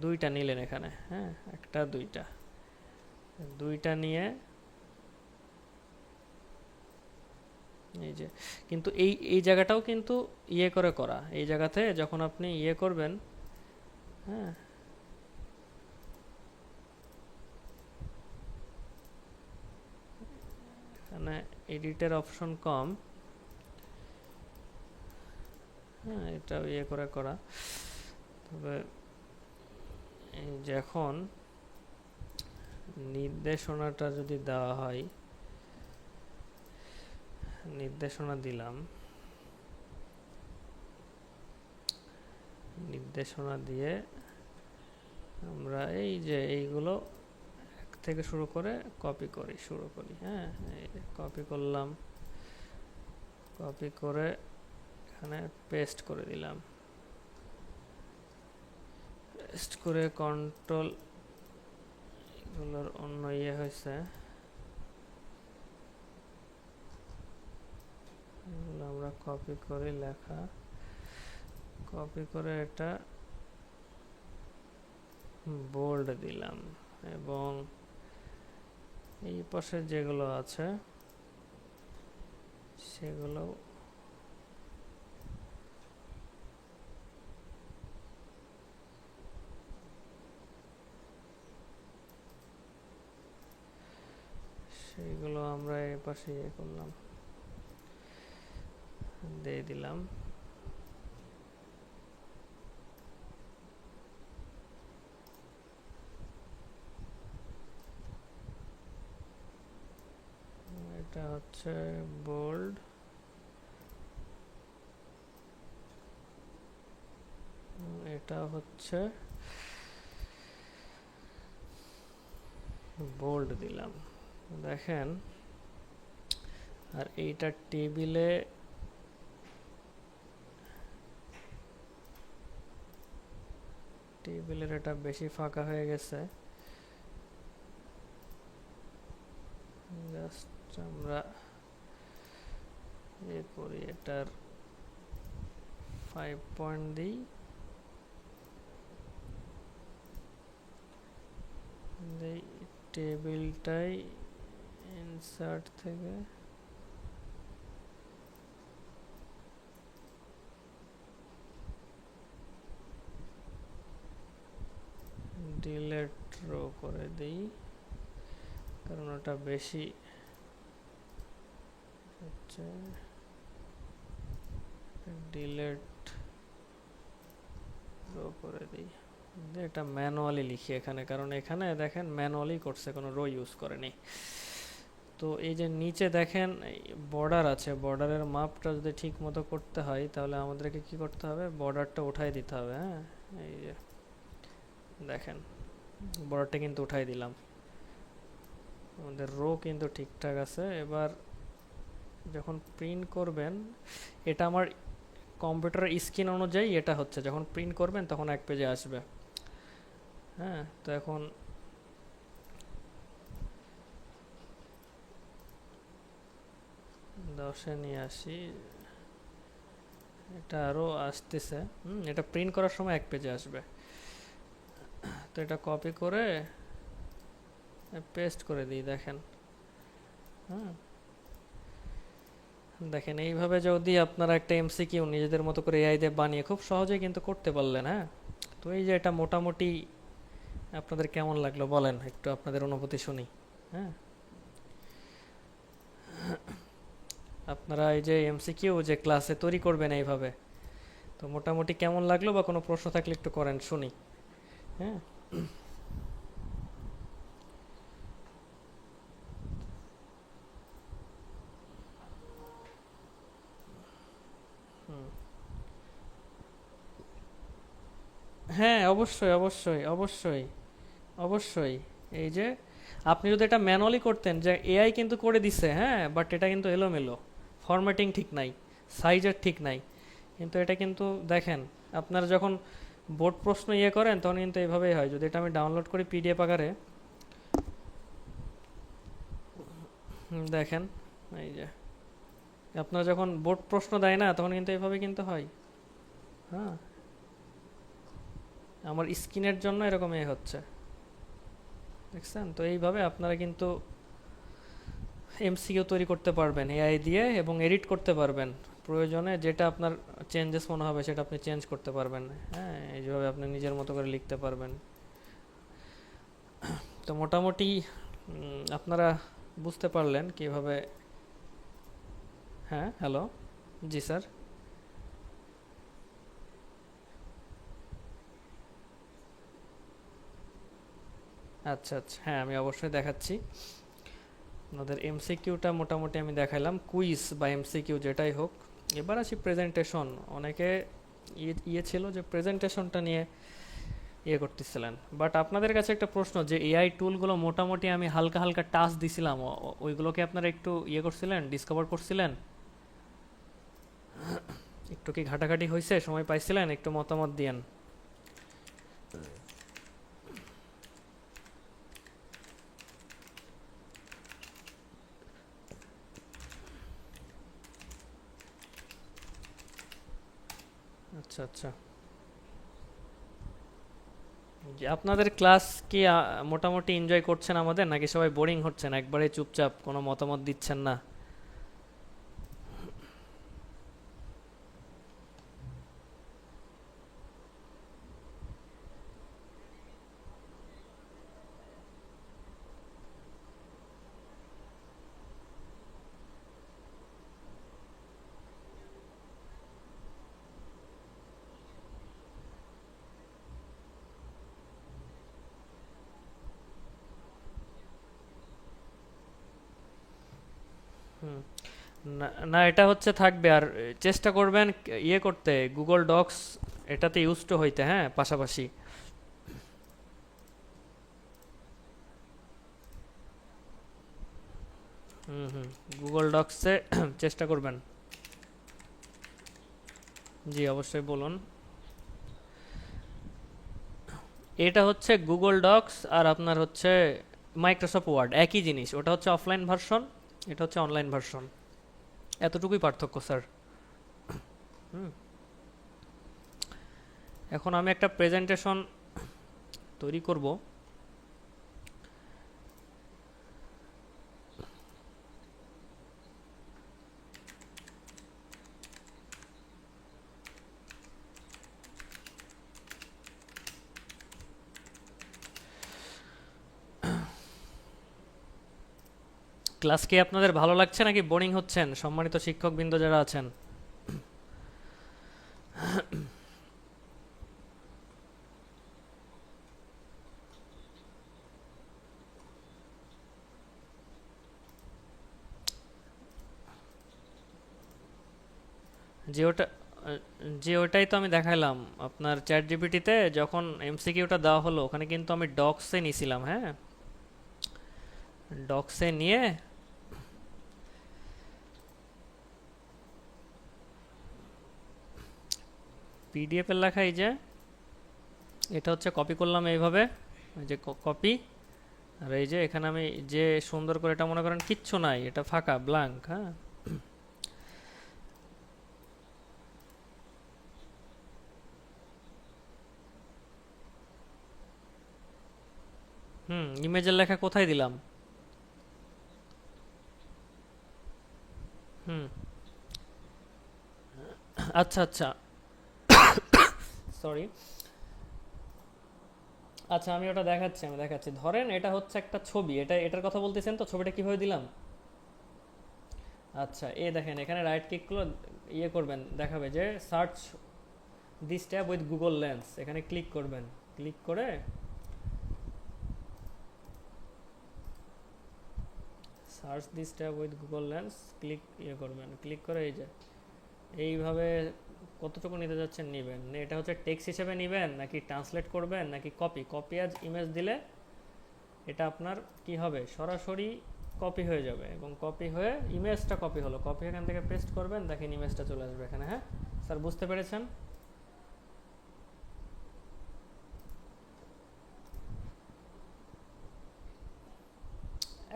A: দুইটা নিলেন এখানে, হ্যাঁ, একটা দুইটা, দুইটা নিয়ে এই যে, কিন্তু এই জায়গাটাও কিন্তু করে করা, এই জায়গাতে যখন আপনি করবেন। হ্যাঁ, এখানে এডিটের অপশন কম। হ্যাঁ, এটাও করে করা। তবে এই যে এখন নির্দেশনাটা যদি দেওয়া হয়, নির্দেশনা দিলাম, নির্দেশনা দিয়ে আমরা এই যে এইগুলো এক থেকে শুরু করে কপি করি, শুরু করি। হ্যাঁ, কপি করলাম, কপি করে এখানে পেস্ট করে দিলাম, পেস্ট করে কন্ট্রোল, এগুলোর অন্য হয়েছে, এগুলো আমরা কপি করে লেখা, কপি করে এটা বোল্ড দিলাম। এবং এই পাশে যেগুলো আছে সেগুলো সেগুলো আমরা এই পাশে করলাম। দিয়ে দিলাম। এটা হচ্ছে বোল্ড, এটা হচ্ছে বোল্ড দিলাম, দেখেন। আর এইটা টেবিলের এটা বেশি ফাঁকা হয়ে গেছে, জাস্ট আমরা করি এটার 5 পয়েন্ট দিই, টেবিলটাই ইনসার্ট থেকে ডিলেট রো করে দিই, কারণ ওটা বেশি হচ্ছে। ডিলেট রো করে দিই, এটা ম্যানুয়ালি লিখি এখানে, কারণ এখানে দেখেন ম্যানুয়ালি করছে, কোনো রো ইউজ করেনি। তো এই যে নিচে দেখেন বর্ডার আছে, বর্ডারের মাপটা যদি ঠিক মতো করতে হয় তাহলে আমাদেরকে কি করতে হবে, বর্ডারটা উঠাই দিতে হবে। হ্যাঁ, এই যে দেখেন বর্ডারটা কিন্তু উঠাই দিলাম, আমাদের রো কিন্তু ঠিকঠাক আছে। এবার যখন প্রিন্ট করবেন, এটা আমার কম্পিউটারের স্ক্রিন অনুযায়ী এটা হচ্ছে, যখন প্রিন্ট করবেন তখন এক পেজে আসবে। হ্যাঁ, তো এখন দশে নিয়ে আসি, এটা আরও আসতেছে। এটা প্রিন্ট করার সময় এক পেজে আসবে। তো এটা কপি করে পেস্ট করে দিই, দেখেন। হ্যাঁ, দেখেন এইভাবে যদি আপনারা একটা এমসিকিউ নিজেদের মতো করে এআই দিয়ে বানিয়ে খুব সহজেই কিন্তু করতে পারলেন। হ্যাঁ, তো এই যে এটা মোটামুটি আপনাদের কেমন লাগলো বলেন, একটু আপনাদের অনুভূতি শুনি। হ্যাঁ, আপনারা এই যে এমসিকিউ যে ক্লাসে তৈরি করবেন এইভাবে, তো মোটামুটি কেমন লাগলো, বা কোনো প্রশ্ন থাকলে একটু করেন শুনি। হ্যাঁ, হ্যাঁ, অবশ্যই অবশ্যই অবশ্যই অবশ্যই। এই যে আপনি যদি এটা ম্যানুয়ালি করতেন, যে এআই কিন্তু করে দিছে, হ্যাঁ, বাট এটা কিন্তু এলোমেলো, ফরম্যাটিং ঠিক নাই, সাইজের ঠিক নাই, কিন্তু এটা কিন্তু দেখেন আপনারা যখন বোর্ড প্রশ্ন করেন তখন কিন্তু এইভাবেই হয়। যদি এটা আমি ডাউনলোড করি পিডিএফ আকারে, দেখেন এই যে আপনারা যখন বোর্ড প্রশ্ন দেয় না তখন কিন্তু এইভাবে কিন্তু হয়। হ্যাঁ, আমার স্ক্রিনের জন্য এরকম হচ্ছে, দেখছেন? তো এইভাবে আপনারা কিন্তু এমসিকিউ তৈরি করতে পারবেন এআই দিয়ে, এবং এডিট করতে পারবেন প্রয়োজনে, যেটা আপনার চেঞ্জেস মনে হবে সেটা আপনি চেঞ্জ করতে পারবেন। হ্যাঁ, এইভাবে আপনি নিজের মতো করে লিখতে পারবেন। তো মোটামুটি আপনারা বুঝতে পারলেন কিভাবে। হ্যাঁ, হ্যালো, জি স্যার। আচ্ছা আচ্ছা, হ্যাঁ আমি অবশ্যই দেখাচ্ছি। আপনাদের এমসিকিউটা মোটামুটি আমি দেখাইলাম, কুইজ বা এমসিকিউ যেটাই হোক। এবার আসি প্রেজেন্টেশন। অনেকে ছিল যে প্রেজেন্টেশনটা নিয়ে করতেছিলেন, বাট আপনাদের কাছে একটা প্রশ্ন, যে এআই টুলগুলো মোটামুটি আমি হালকা হালকা টাচ দিছিলাম, ওইগুলোকে আপনারা একটু করছিলেন, ডিসকভার করছিলেন? একটু কি ঘাটাঘাটি হয়েছে, সময় পাইছিলেন? একটু মতামত দিয়েন। আচ্ছা আচ্ছা, যে আপনাদের ক্লাস কি মোটামুটি এনজয় করছেন আমাদের, নাকি সবাই বোরিং হচ্ছেন, একবারে চুপচাপ কোনো মতামত দিচ্ছেন না? না না, এটা হচ্ছে থাকবে। আর চেষ্টা করবেন ইয়ে করতে, গুগল ডক্স এটাতে ইউজ টু হইতে, হ্যাঁ, পাশাপাশি। হুম হুম, গুগল ডক্সে চেষ্টা করবেন। জি অবশ্যই বলুন। এটা হচ্ছে গুগল ডক্স, আর আপনার হচ্ছে মাইক্রোসফট ওয়ার্ড, একই জিনিস। ওটা হচ্ছে অফলাইন ভার্সন, এটা হচ্ছে অনলাইন ভার্সন, এতটুকুই পার্থক্য স্যার। হুম। এখন আমি একটা প্রেজেন্টেশন তৈরি করব। ক্লাস কি আপনাদের ভালো লাগছে নাকি বোরিং হচ্ছেন, সম্মানিত শিক্ষকবৃন্দ যারা আছেন? যে ওটা যে ওটাই তো আমি দেখাইলাম আপনার চ্যাট জিপিটিতে, যখন এমসিকিউটা দেওয়া হলো ওখানে কিন্তু আমি ডক্সে নিছিলাম, হ্যাঁ, ডক্সে নিয়ে পিডিএফ এর লেখা, এই যে এটা হচ্ছে কপি করলাম এইভাবে, এই যে কপি। আর এই যে এখানে আমি যে সুন্দর করে, এটা মনে করেন কিচ্ছু নাই, এটা ফাঁকা ব্ল্যাঙ্ক, হ্যাঁ। হুম, ইমেজের লেখা কোথায় দিলাম? হুম, আচ্ছা আচ্ছা, সরি। আচ্ছা আমি ওটা দেখাচ্ছি, আমি দেখাচ্ছি। ধরেন এটা হচ্ছে একটা ছবি, এটা এটার কথা বলতেছেন তো, ছবিটা কিভাবে দিলাম? আচ্ছা এই দেখেন, এখানে রাইট ক্লিক করলে ইয়ে করবেন, দেখাবে যে search this tab with Google lens, এখানে ক্লিক করবেন। ক্লিক করে search this tab with Google lens, click ইয়ে করবেন। ক্লিক করে এই যে এইভাবে কতটুকু নিতে যাচ্ছেন নেবেন। এটা হচ্ছে টেক্সট হিসেবে নেবেন নাকি ট্রান্সলেট করবেন নাকি কপি, কপি আজ ইমেজ দিলে এটা আপনার কি হবে, সরাসরি কপি হয়ে যাবে। এবং কপি হয়ে ইমেজটা কপি হলো, কপি এখান থেকে পেস্ট করবেন, দেখেন ইমেজটা চলে আসবে এখানে। হ্যাঁ স্যার, বুঝতে পেরেছেন?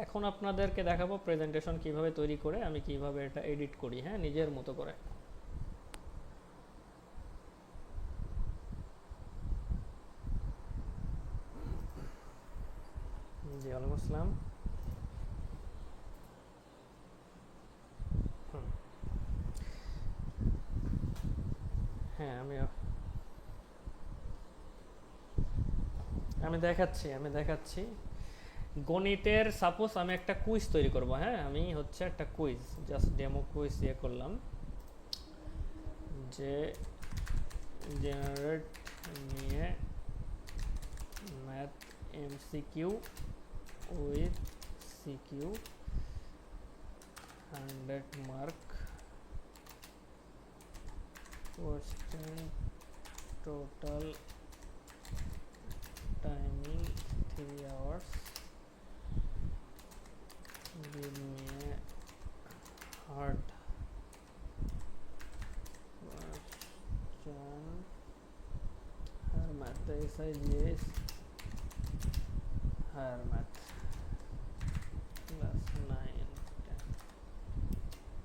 A: এখন আপনাদেরকে দেখাবো প্রেজেন্টেশন কিভাবে তৈরি করে আমি কিভাবে এটা এডিট করি, হ্যাঁ, নিজের মতো করে। জি ওয়ালাইকুম আসসালাম। হুম, হ্যাঁ আমি আমি দেখাচ্ছি, আমি দেখাচ্ছি। গণিতের সাপোজ আমি একটা কুইজ তৈরি করব, হ্যাঁ, আমি হচ্ছে একটা কুইজ, জাস্ট ডেমো কুইজ ইয়ে করলাম, যে জেনারেট নিয়ে math MCQ with CQ 100 mark question total timing 3 hours, give me a hard question, higher math, the SIGS higher math class 9 10,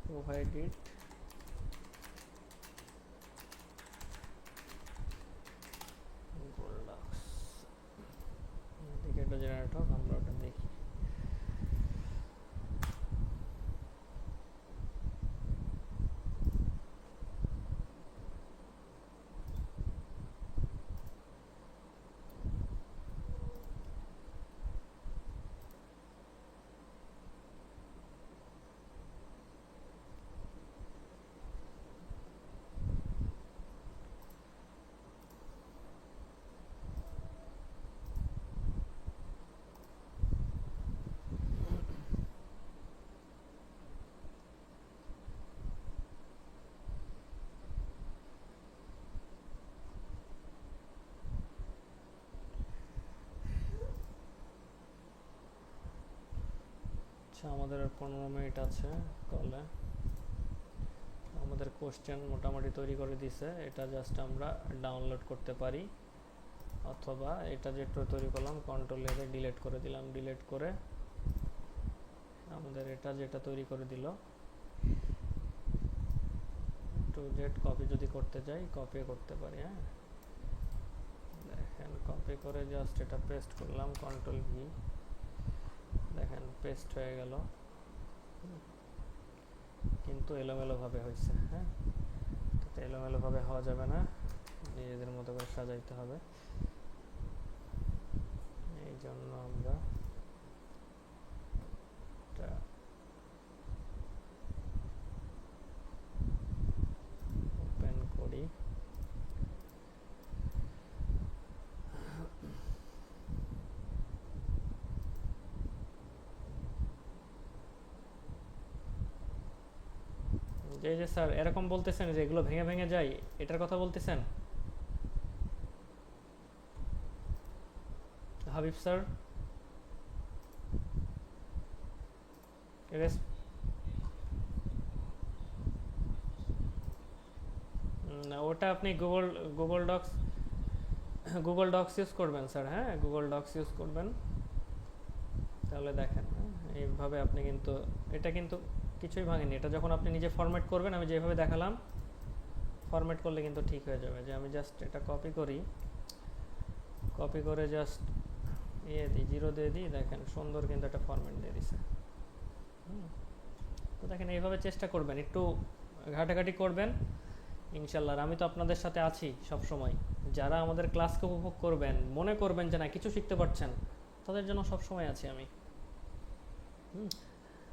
A: provide it Google Docs। দেখি একটা জেনারেট হোক, আমরা ওটা দেখি। আচ্ছা, আমাদের আর 15 মিনিট আছে কলে। আমাদের কোশ্চেন মোটামুটি তৈরি করে দিছে, এটা জাস্ট আমরা ডাউনলোড করতে পারি, অথবা এটা যেটা তৈরি করলাম কন্ট্রোল এ ডিলিট করে দিলাম, ডিলিট করে আমাদের এটা যেটা তৈরি করে দিল টু জেড কপি যদি করতে চাই কপি করতে পারি। হ্যাঁ, দেখেন কপি করে জাস্ট এটা পেস্ট করলাম, কন্ট্রোল ভি, দেখেন পেস্ট হয়ে গেল, কিন্তু এলোমেলোভাবে হয়েছে। হ্যাঁ, এলোমেলোভাবে হওয়া যাবে না, নিজেদের মতো করে সাজাইতে হবে। এই জন্য আমরা এটা ওপেন করি। যে স্যার এরকম বলতেছেন যে এগুলো ভেঙে ভেঙে যায়, এটার কথা বলতেছেন হাবিব স্যার? ওটা আপনি গুগল ডক্স ইউজ করবেন স্যার। হ্যাঁ, গুগল ডক্স ইউজ করবেন, তাহলে দেখেন এইভাবে আপনি কিন্তু, এটা কিন্তু কিছুই ভাঙেনি। এটা যখন আপনি নিজে ফরম্যাট করবেন, আমি যেভাবে দেখালাম ফরম্যাট করলে কিন্তু ঠিক হয়ে যাবে। যে আমি জাস্ট এটা কপি করি, কপি করে জাস্ট দিই, 0 দিয়ে দিই, দেখেন সুন্দর কিন্তু একটা ফরম্যাট দিয়ে দিছে। তো দেখেন এইভাবে চেষ্টা করবেন, একটু ঘাটাঘাটি করবেন ইনশাল্লাহ। আর আমি তো আপনাদের সাথে আছি সব সময়। যারা আমাদের ক্লাসকে উপভোগ করবেন, মনে করবেন যে না কিছু শিখতে পারছেন, তাদের জন্য সব সময় আছি আমি।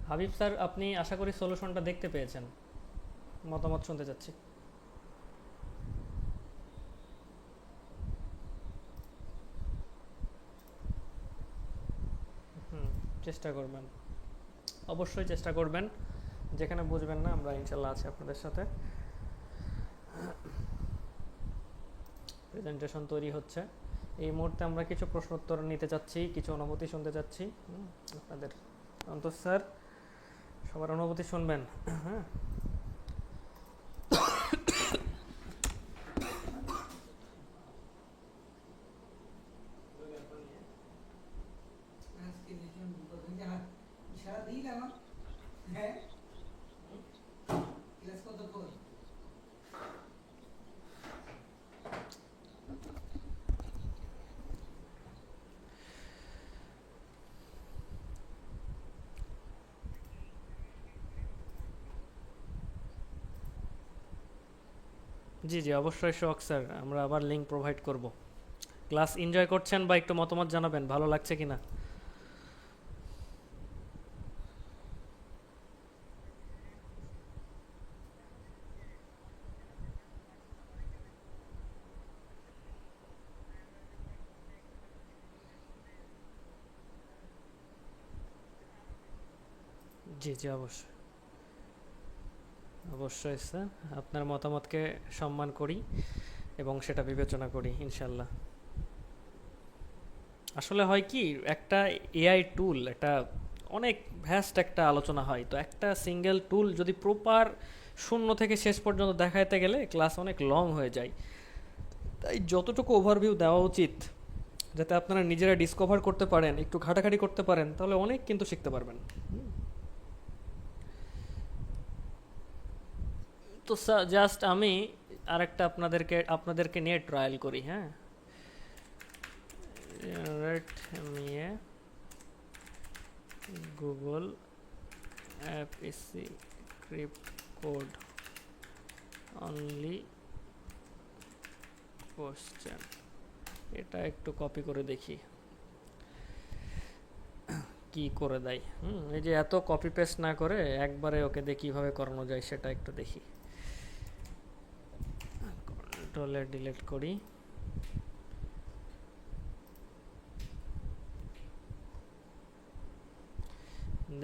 A: হাবিব স্যার, আপনি আশা করি সলিউশনটা দেখতে পেয়েছেন, মতামত শুনতে চাচ্ছি। চেষ্টা করবেন, অবশ্যই চেষ্টা করবেন। যেখানে বুঝবেন না, আমরা ইনশাল্লাহ আছি আপনাদের সাথে। প্রেজেন্টেশন তৈরি হচ্ছে, এই মুহূর্তে আমরা কিছু প্রশ্ন উত্তর নিতে চাচ্ছি, কিছু অনুভূতি শুনতে চাচ্ছি আপনাদের। অন্তর স্যার, সবার অনুভূতি শুনবেন। হ্যাঁ, জি জি অবশ্যই শখ স্যার, আমরা আবার লিঙ্ক প্রোভাইড করব। ক্লাস এনজয় করছেন বা একটু মতামত জানাবেন, ভালো লাগছে কিনা। জি জি অবশ্যই, অবশ্যই স্যার, আপনার মতামতকে সম্মান করি এবং সেটা বিবেচনা করি ইনশাল্লাহ। আসলে হয় কি, একটা এআই টুল একটা অনেক ভ্যাস্ট একটা আলোচনা হয়, তো একটা সিঙ্গেল টুল যদি প্রপার শূন্য থেকে শেষ পর্যন্ত দেখাইতে গেলে ক্লাস অনেক লং হয়ে যায়। তাই যতটুকু ওভারভিউ দেওয়া উচিত, যাতে আপনারা নিজেরা ডিসকভার করতে পারেন, একটু ঘাটাঘাটি করতে পারেন, তাহলে অনেক কিন্তু শিখতে পারবেন। তো জাস্ট আমি আরেকটা আপনাদেরকে নিয়ে ট্রায়াল করি। হ্যাঁ, জেনারেট নিয়ে Google app script code only question, এটা একটু কপি করে দেখি কি করে দেয়। এই যে এত কপি পেস্ট না করে একবারে ওকে দিয়ে কীভাবে করানো যায় সেটা একটু দেখি। কন্ট্রোলে ডিলিট করি,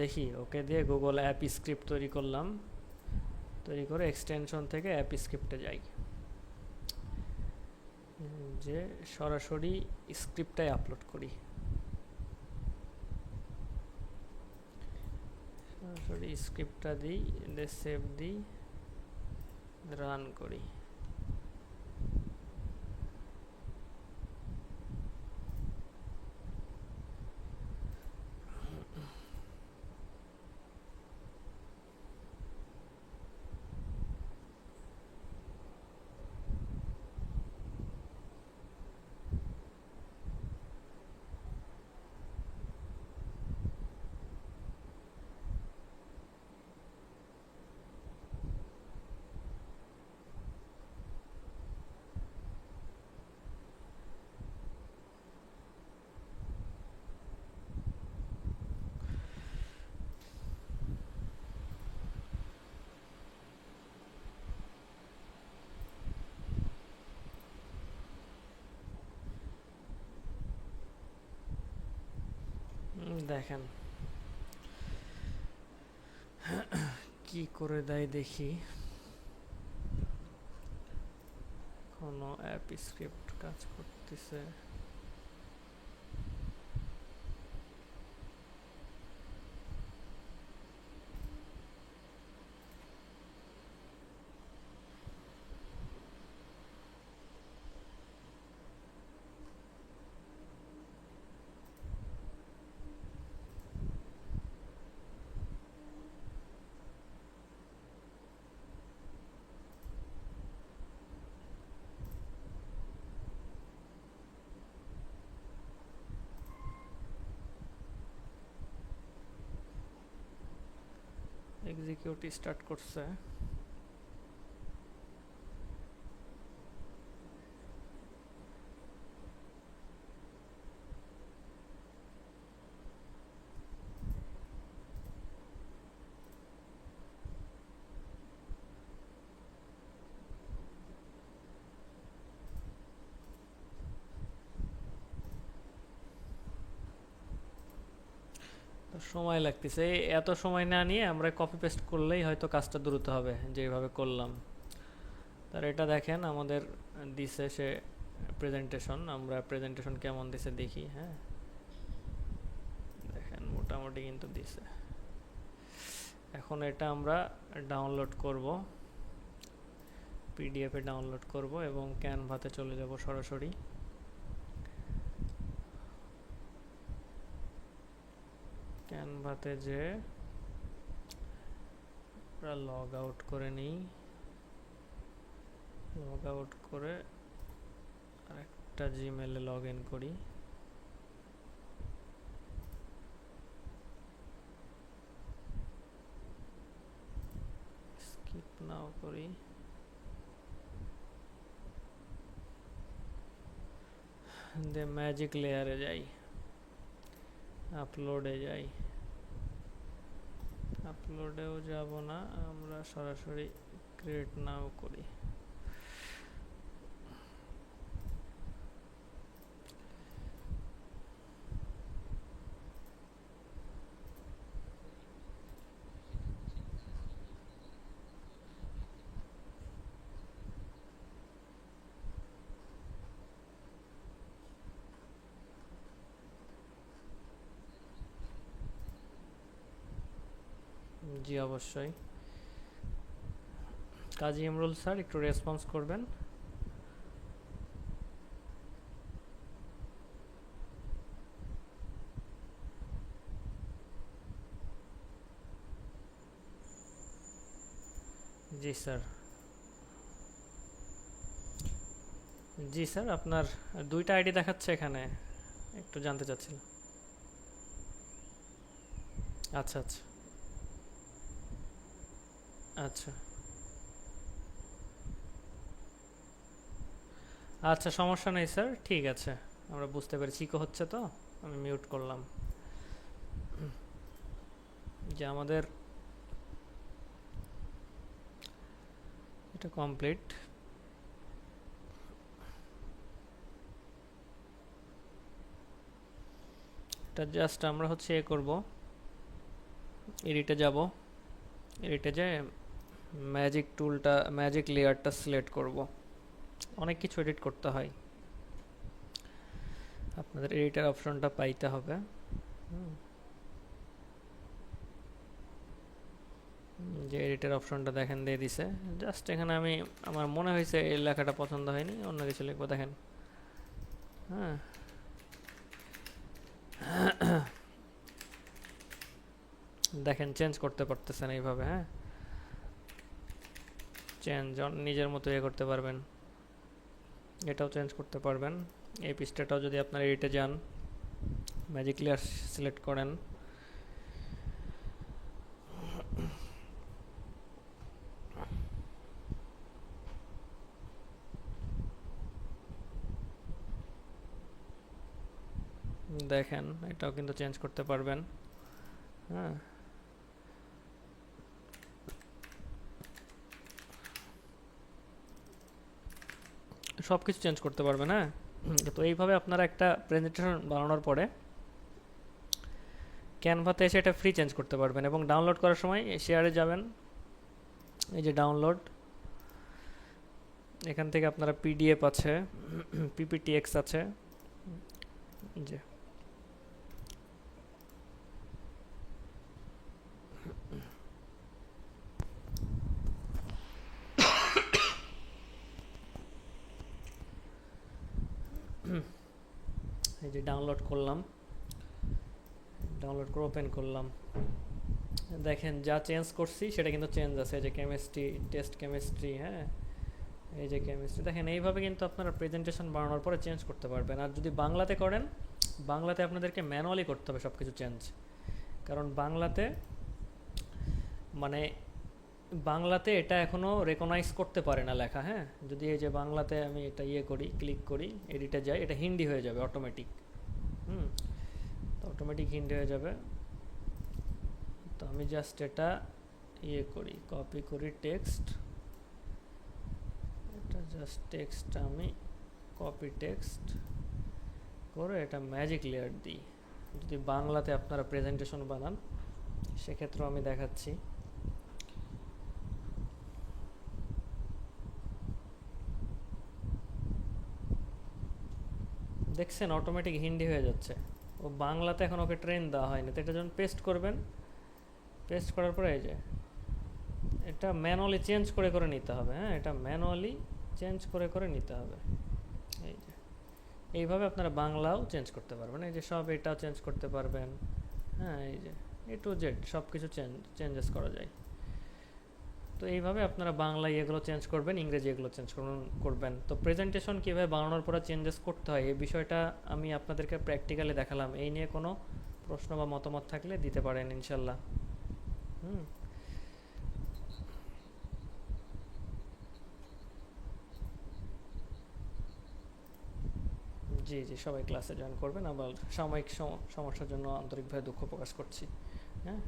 A: দেখি ওকে দিয়ে গুগল অ্যাপ স্ক্রিপ্ট তৈরি করলাম, তৈরি করে এক্সটেনশন থেকে অ্যাপ স্ক্রিপ্টে যাই, যে সরাসরি স্ক্রিপ্টটাই আপলোড করি। সরি, স্ক্রিপ্টটা দিই, সেভ দিই, রান করি। দেখেন কি করে দেয় দেখি। কোনো অ্যাপ স্ক্রিপ্ট কাজ করতেছে। এক্সিকিউট স্টার্ট করছে। তো সময় লাগতেছে, এত সময় না নিয়ে আমরা কপি পেস্ট করলেই হয়তো কাজটা দ্রুত হবে, যেভাবে করলাম। তার এটা দেখেন আমাদের দিছে সে প্রেজেন্টেশন। আমরা প্রেজেন্টেশন কেমন দিছে দেখি। হ্যাঁ, দেখেন মোটামুটি কিন্তু দিছে। এখন এটা আমরা ডাউনলোড করব, পিডিএফে ডাউনলোড করব এবং ক্যানভাতে চলে যাব সরাসরি। ক্যানভাতে যে আমরা লগ আউট করে নিই, লগ আউট করে আরেকটা জিমেলে লগ ইন করি। স্কিপ নাও করি। দে ম্যাজিক লেয়ারে যাই, আপলোডে যাই। আপলোডেও যাব না, আমরা সরাসরি ক্রিয়েট নাও করি। জি অবশ্যই। কাজী ইমরুল স্যার একটু রেসপন্স করবেন। জি স্যার। জি স্যার, আপনার দুইটা আইডি দেখাচ্ছে এখানে, একটু জানতে চাচ্ছিলাম। আচ্ছা আচ্ছা আচ্ছা আচ্ছা, সমস্যা নেই স্যার, ঠিক আছে। আমরা বুঝতে পেরেছি ইকো হচ্ছে, তো আমি মিউট করলাম। যে আমাদের এটা কমপ্লিট। এটা জাস্ট আমরা হচ্ছে এ করব, এডিটে যাব, এডিটে যে ম্যাজিক টুলটা, ম্যাজিক লেয়ারটা সিলেক্ট করব। অনেক কিছু এডিট করতে হয়, আপনাদের এডিটার অপশনটা পাইতে হবে। যে এডিটের অপশনটা দেখেন দিয়ে দিছে, জাস্ট এখানে আমি আমার মনে হয়েছে এই লেখাটা পছন্দ হয়নি, অন্য কিছু লিখবো। দেখেন, হ্যাঁ, দেখেন চেঞ্জ করতে পারতেছেন এইভাবে। হ্যাঁ, চেঞ্জ নিজের মতো ইয়ে করতে পারবেন, এটাও চেঞ্জ করতে পারবেন। এই পৃষ্ঠাটাও যদি আপনার এডিটে যান, ম্যাজিক লেয়ার সিলেক্ট করেন, দেখেন এটাও কিন্তু চেঞ্জ করতে পারবেন। হ্যাঁ, সব কিছু চেঞ্জ করতে পারবেন। হ্যাঁ, তো এইভাবে আপনারা একটা প্রেজেন্টেশন বানানোর পরে ক্যানভাতে এসে এটা ফ্রি চেঞ্জ করতে পারবেন, এবং ডাউনলোড করার সময় শেয়ারে যাবেন, এই যে ডাউনলোড, এখান থেকে আপনারা পিডিএফ আছে, পিপিটিএক্স আছে, যে এই যে ডাউনলোড করলাম, ডাউনলোড করে ওপেন করলাম, দেখেন যা চেঞ্জ করছি সেটা কিন্তু চেঞ্জ আছে, এই যে কেমিস্ট্রি, টেস্ট কেমিস্ট্রি, হ্যাঁ, এই যে কেমিস্ট্রি। দেখেন এইভাবে কিন্তু আপনারা প্রেজেন্টেশন বানানোর পরে চেঞ্জ করতে পারবেন। আর যদি বাংলাতে করেন, বাংলাতে আপনাদেরকে ম্যানুয়ালি করতে হবে সব কিছু চেঞ্জ, কারণ বাংলাতে মানে বাংলাতে এটা এখনও রেকগনাইজ করতে পারে না লেখা। হ্যাঁ, যদি এই যে বাংলাতে আমি এটা ইয়ে করি, ক্লিক করি, এডিটে যাই, এটা হিন্দি হয়ে যাবে অটোমেটিক। তো অটোমেটিক হিন্দি হয়ে যাবে। তো আমি জাস্ট এটা ইয়ে করি, কপি করি টেক্সট, এটা জাস্ট টেক্সট আমি কপি টেক্সট করে এটা ম্যাজিক লেয়ার দিই। যদি বাংলাতে আপনারা প্রেজেন্টেশন বানান সেক্ষেত্রেও আমি দেখাচ্ছি। দেখছেন অটোমেটিক হিন্দি হয়ে যাচ্ছে, ও বাংলাতে এখন ওকে ট্রেন দেওয়া হয়নি। তো এটা যখন পেস্ট করবেন, পেস্ট করার পরে এই যে এটা ম্যানুয়ালি চেঞ্জ করে করে নিতে হবে। হ্যাঁ, এটা ম্যানুয়ালি চেঞ্জ করে করে নিতে হবে। এই যে এইভাবে আপনারা বাংলাও চেঞ্জ করতে পারবেন, এই যে সব এটাও চেঞ্জ করতে পারবেন। হ্যাঁ, এই যে এ টু জেড সব কিছু চেঞ্জেস করা যায়। তো এইভাবে আপনারা বাংলায় এগুলো চেঞ্জ করবেন, ইংরেজি এগুলো চেঞ্জ করবেন। তো প্রেজেন্টেশন কীভাবে বানানোর পরে চেঞ্জেস করতে হয় এই বিষয়টা আমি আপনাদেরকে প্র্যাকটিক্যালি দেখালাম। এই নিয়ে কোনো প্রশ্ন বা মতামত থাকলে দিতে পারেন ইনশাল্লাহ। জি জি, সবাই ক্লাসে জয়েন করবেন। আবার সাময়িক সমস্যার জন্য আন্তরিকভাবে দুঃখ প্রকাশ করছি। হ্যাঁ,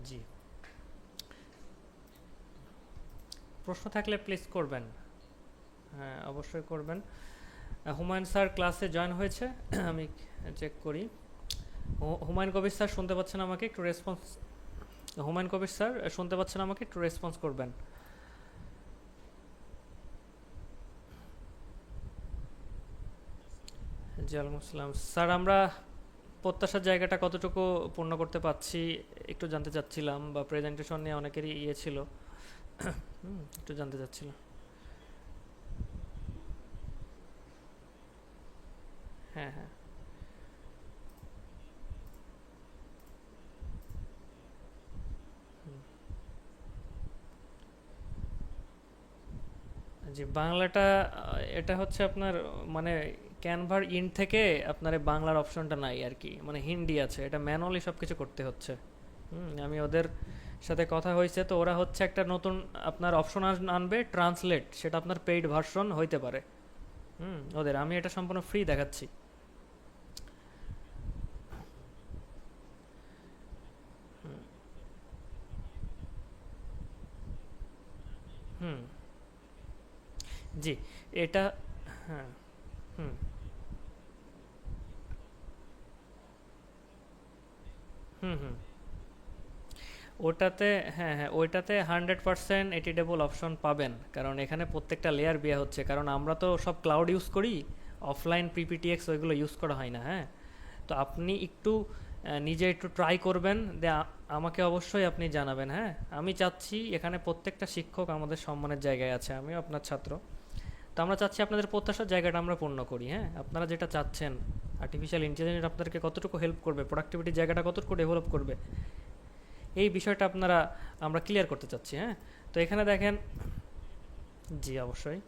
A: জি, প্রশ্ন থাকলে প্লিজ করবেন। হ্যাঁ, অবশ্যই করবেন। হুমায়ুন স্যার ক্লাসে জয়েন হয়েছে, আমি চেক করি। হুমায়ুন কবির স্যার শুনতে পাচ্ছেন আমাকে? একটু রেসপন্স। হুমায়ুন কবির স্যার শুনতে পাচ্ছেন আমাকে? একটু রেসপন্স করবেন। জি, ওয়ালাইকুম আসসালাম স্যার। আমরা প্রত্যাশার জায়গাটা কতটুকু পূর্ণ করতে পারছি একটু জানতে চাচ্ছিলাম, বা প্রেজেন্টেশন নিয়ে অনেকেরই ইয়ে ছিল, একটু জানতে চাচ্ছিলাম। হ্যাঁ হ্যাঁ। জি, বাংলাটা এটা হচ্ছে আপনার মানে ক্যানভার ইন থেকে আপনার এই বাংলার অপশনটা নাই আর কি, মানে হিন্দি আছে, এটা ম্যানুয়ালি সব কিছু করতে হচ্ছে। আমি ওদের সাথে কথা হয়েছে, তো ওরা হচ্ছে একটা নতুন আপনার অপশন আনবে ট্রান্সলেট, সেটা আপনার পেইড ভার্সন হইতে পারে। ওদের আমি এটা সম্পূর্ণ ফ্রি দেখাচ্ছি। হুম। জি। এটা। হ্যাঁ। হুম। হুম। হুম। ওটাতে, হ্যাঁ হ্যাঁ, ওইটাতে 100% এডিটেবল অপশন পাবেন, কারণ এখানে প্রত্যেকটা লেয়ার দেওয়া হচ্ছে, কারণ আমরা তো সব ক্লাউড ইউজ করি, অফলাইন পিপিটিএক্স ওইগুলো ইউজ করা হয় না। হ্যাঁ, তো আপনি একটু নিজে একটু ট্রাই করবেন, আমাকে অবশ্যই আপনি জানাবেন। হ্যাঁ, আমি চাচ্ছি এখানে প্রত্যেকটা শিক্ষক আমাদের সম্মানের জায়গায় আছে, আমিও আপনার ছাত্র। তো আমরা চাচ্ছি আপনাদের প্রত্যাশার জায়গাটা আমরা পূর্ণ করি। হ্যাঁ, আপনারা যেটা চাচ্ছেন, আর্টিফিশিয়াল ইন্টেলিজেন্স আপনাদেরকে কতটুকু হেল্প করবে, প্রোডাক্টিভিটির জায়গাটা কতটুকু ডেভেলপ করবে, এই বিষয়টা আমরা ক্লিয়ার করতে চাচ্ছি। হ্যাঁ, তো এখানে দেখেন। জি অবশ্যই।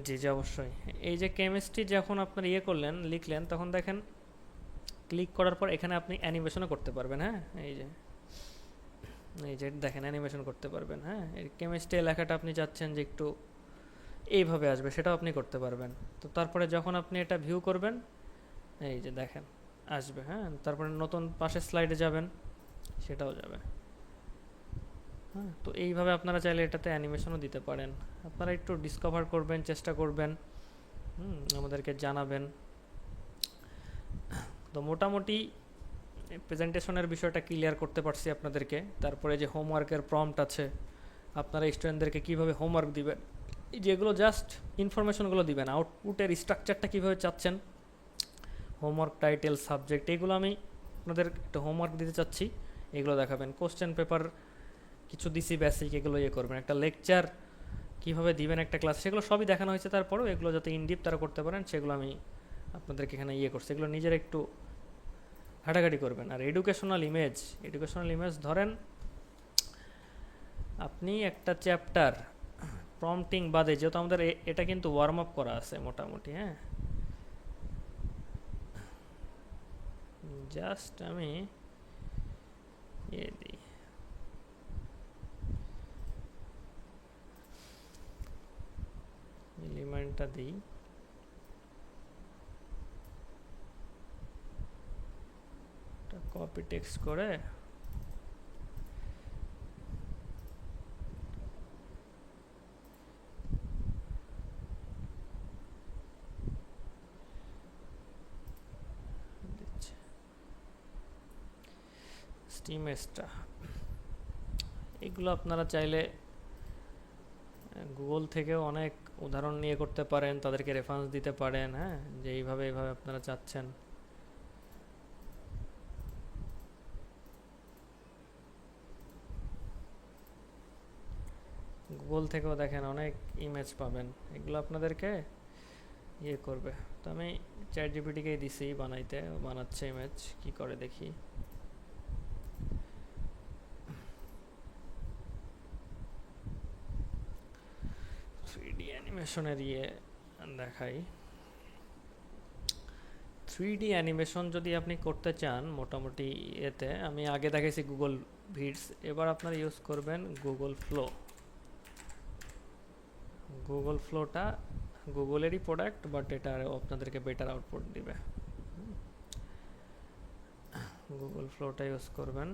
A: জি জি অবশ্যই। এই যে কেমিস্ট্রি যখন আপনার ইয়ে করলেন, লিখলেন, তখন দেখেন ক্লিক করার পর এখানে আপনি অ্যানিমেশনও করতে পারবেন। হ্যাঁ, এই যে, এই যে দেখেন অ্যানিমেশন করতে পারবেন। হ্যাঁ, এই কেমিস্ট্রি লেখাটা আপনি চাচ্ছেন যে একটু এইভাবে আসবে, সেটাও আপনি করতে পারবেন। তো তারপরে যখন আপনি এটা ভিউ করবেন, এই যে দেখেন আসবে। হ্যাঁ, তারপরে নতুন পাশের স্লাইডে যাবেন, সেটাও যাবে। হ্যাঁ, তো এইভাবে আপনারা চাইলে এটাতে অ্যানিমেশনও দিতে পারেন। আপনারা একটু ডিসকভার করবেন, চেষ্টা করবেন, আমাদেরকে জানাবেন। তো মোটামুটি প্রেজেন্টেশনের বিষয়টা ক্লিয়ার করতে পারছি আপনাদেরকে। তারপরে যে হোমওয়ার্কের প্রম্পট আছে, আপনারা স্টুডেন্টদেরকে কীভাবে হোমওয়ার্ক দিবেন, এই যেগুলো জাস্ট ইনফরমেশনগুলো দিবেন, আউটপুটের স্ট্রাকচারটা কীভাবে চাচ্ছেন, হোমওয়ার্ক টাইটেল সাবজেক্ট, এগুলো আমি আপনাদের একটা হোমওয়ার্ক দিতে চাচ্ছি, এগুলো দেখাবেন। কোশ্চেন পেপার কিছু দিছি বেসিক, এগুলো ইয়ে করবেন। একটা লেকচার কীভাবে দিবেন একটা ক্লাস, সেগুলো সবই দেখানো হয়েছে। তারপরেও এগুলো যাতে ইনডিপ তারা করতে পারেন, সেগুলো আমি আপনাদেরকে এখানে ইয়ে করছি। এগুলো নিজের একটু ঘাটাঘাটি করবেন। আর এডুকেশনাল ইমেজ, এডুকেশনাল ইমেজ ধরেন আপনি একটা চ্যাপ্টার প্রম্পটিং বাদে, যেহেতু আমাদের এটা কিন্তু ওয়ার্ম আপ করা আছে মোটামুটি। হ্যাঁ, জাস্ট আমি ইয়ে দিই, এলিমেন্টটা দিই, কপি টেক্সট করে দিচ্ছি। স্টিমেসটা, এগুলো আপনারা চাইলে গুগল থেকেও অনেক উদাহরণ নিয়ে করতে পারেন, তাদেরকে রেফারেন্স দিতে পারেন। হ্যাঁ, যে এইভাবে এইভাবে আপনারা চাচ্ছেন। গুগল থেকেও দেখেন অনেক ইমেজ পাবেন, এগুলো আপনাদেরকে ইয়ে করবে। তো আমি চ্যাট জিপিটিকেই দিছি বানাইতে, বানাচ্ছে ইমেজ, কি করে দেখি। 3D অ্যানিমেশনের ইয়ে দেখাই। 3D অ্যানিমেশন যদি আপনি করতে চান মোটামুটি এতে, আমি আগে দেখেছি গুগল ভিডস, এবার আপনারা ইউজ করবেন গুগল ফ্লো। গুগল ফ্লোটা গুগলেরই প্রোডাক্ট, বাট এটা আপনাদেরকে বেটার আউটপুট দিবে। গুগল ফ্লোটা ইউজ করবেন।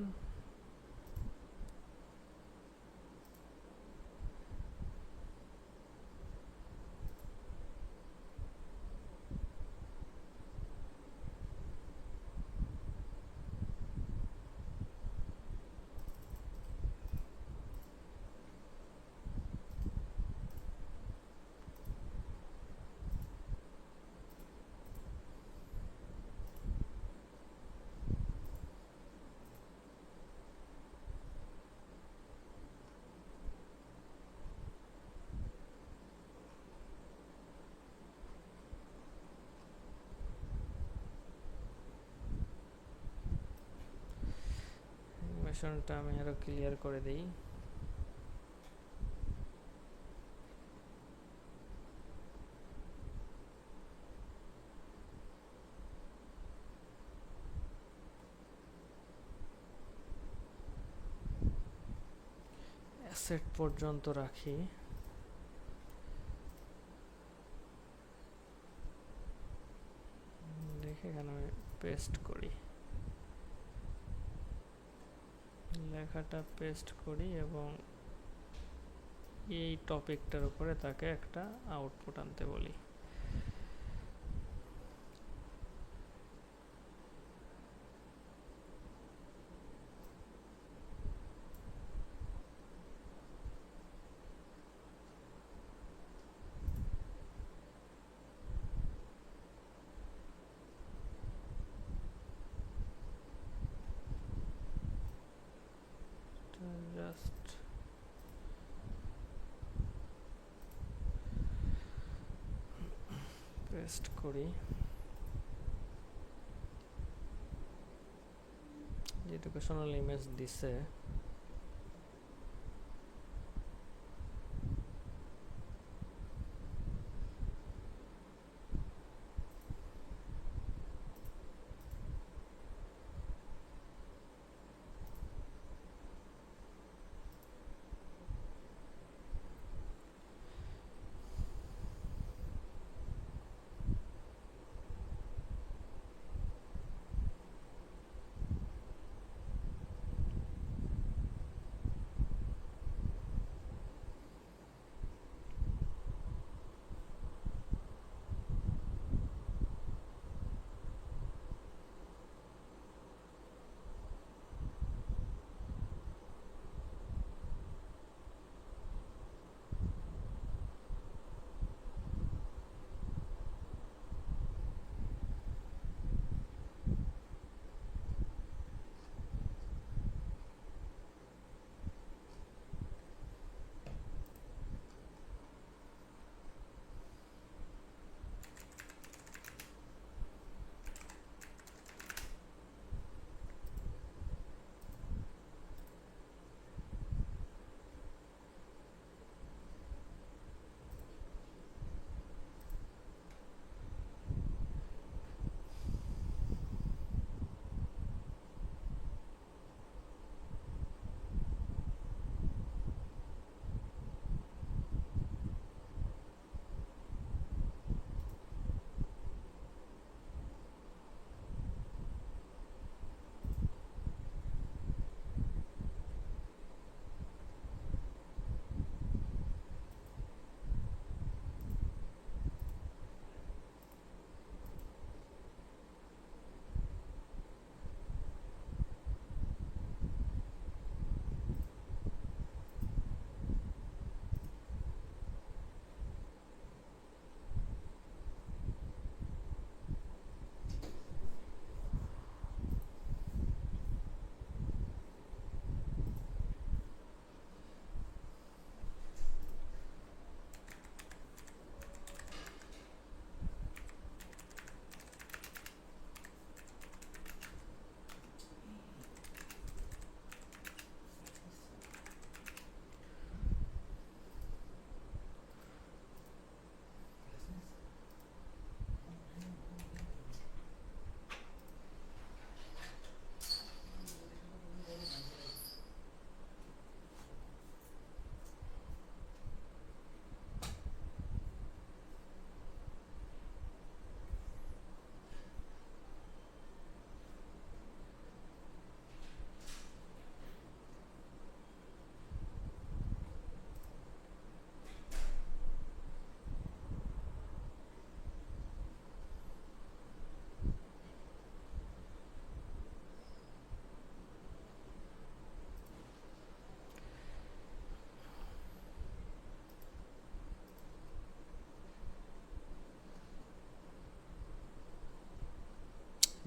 A: অ্যানিমেশনটা আমি আরো ক্লিয়ার করে দিই। অ্যাসেট পর্যন্ত রাখি, দেখে এখানে আমি পেস্ট করি, লেখাটা পেস্ট করি এবং এই টপিকটার উপরে তাকে একটা আউটপুট আনতে বলি। জাস্ট পেস্ট করি, এডুকেশনাল ইমেজ দিছে।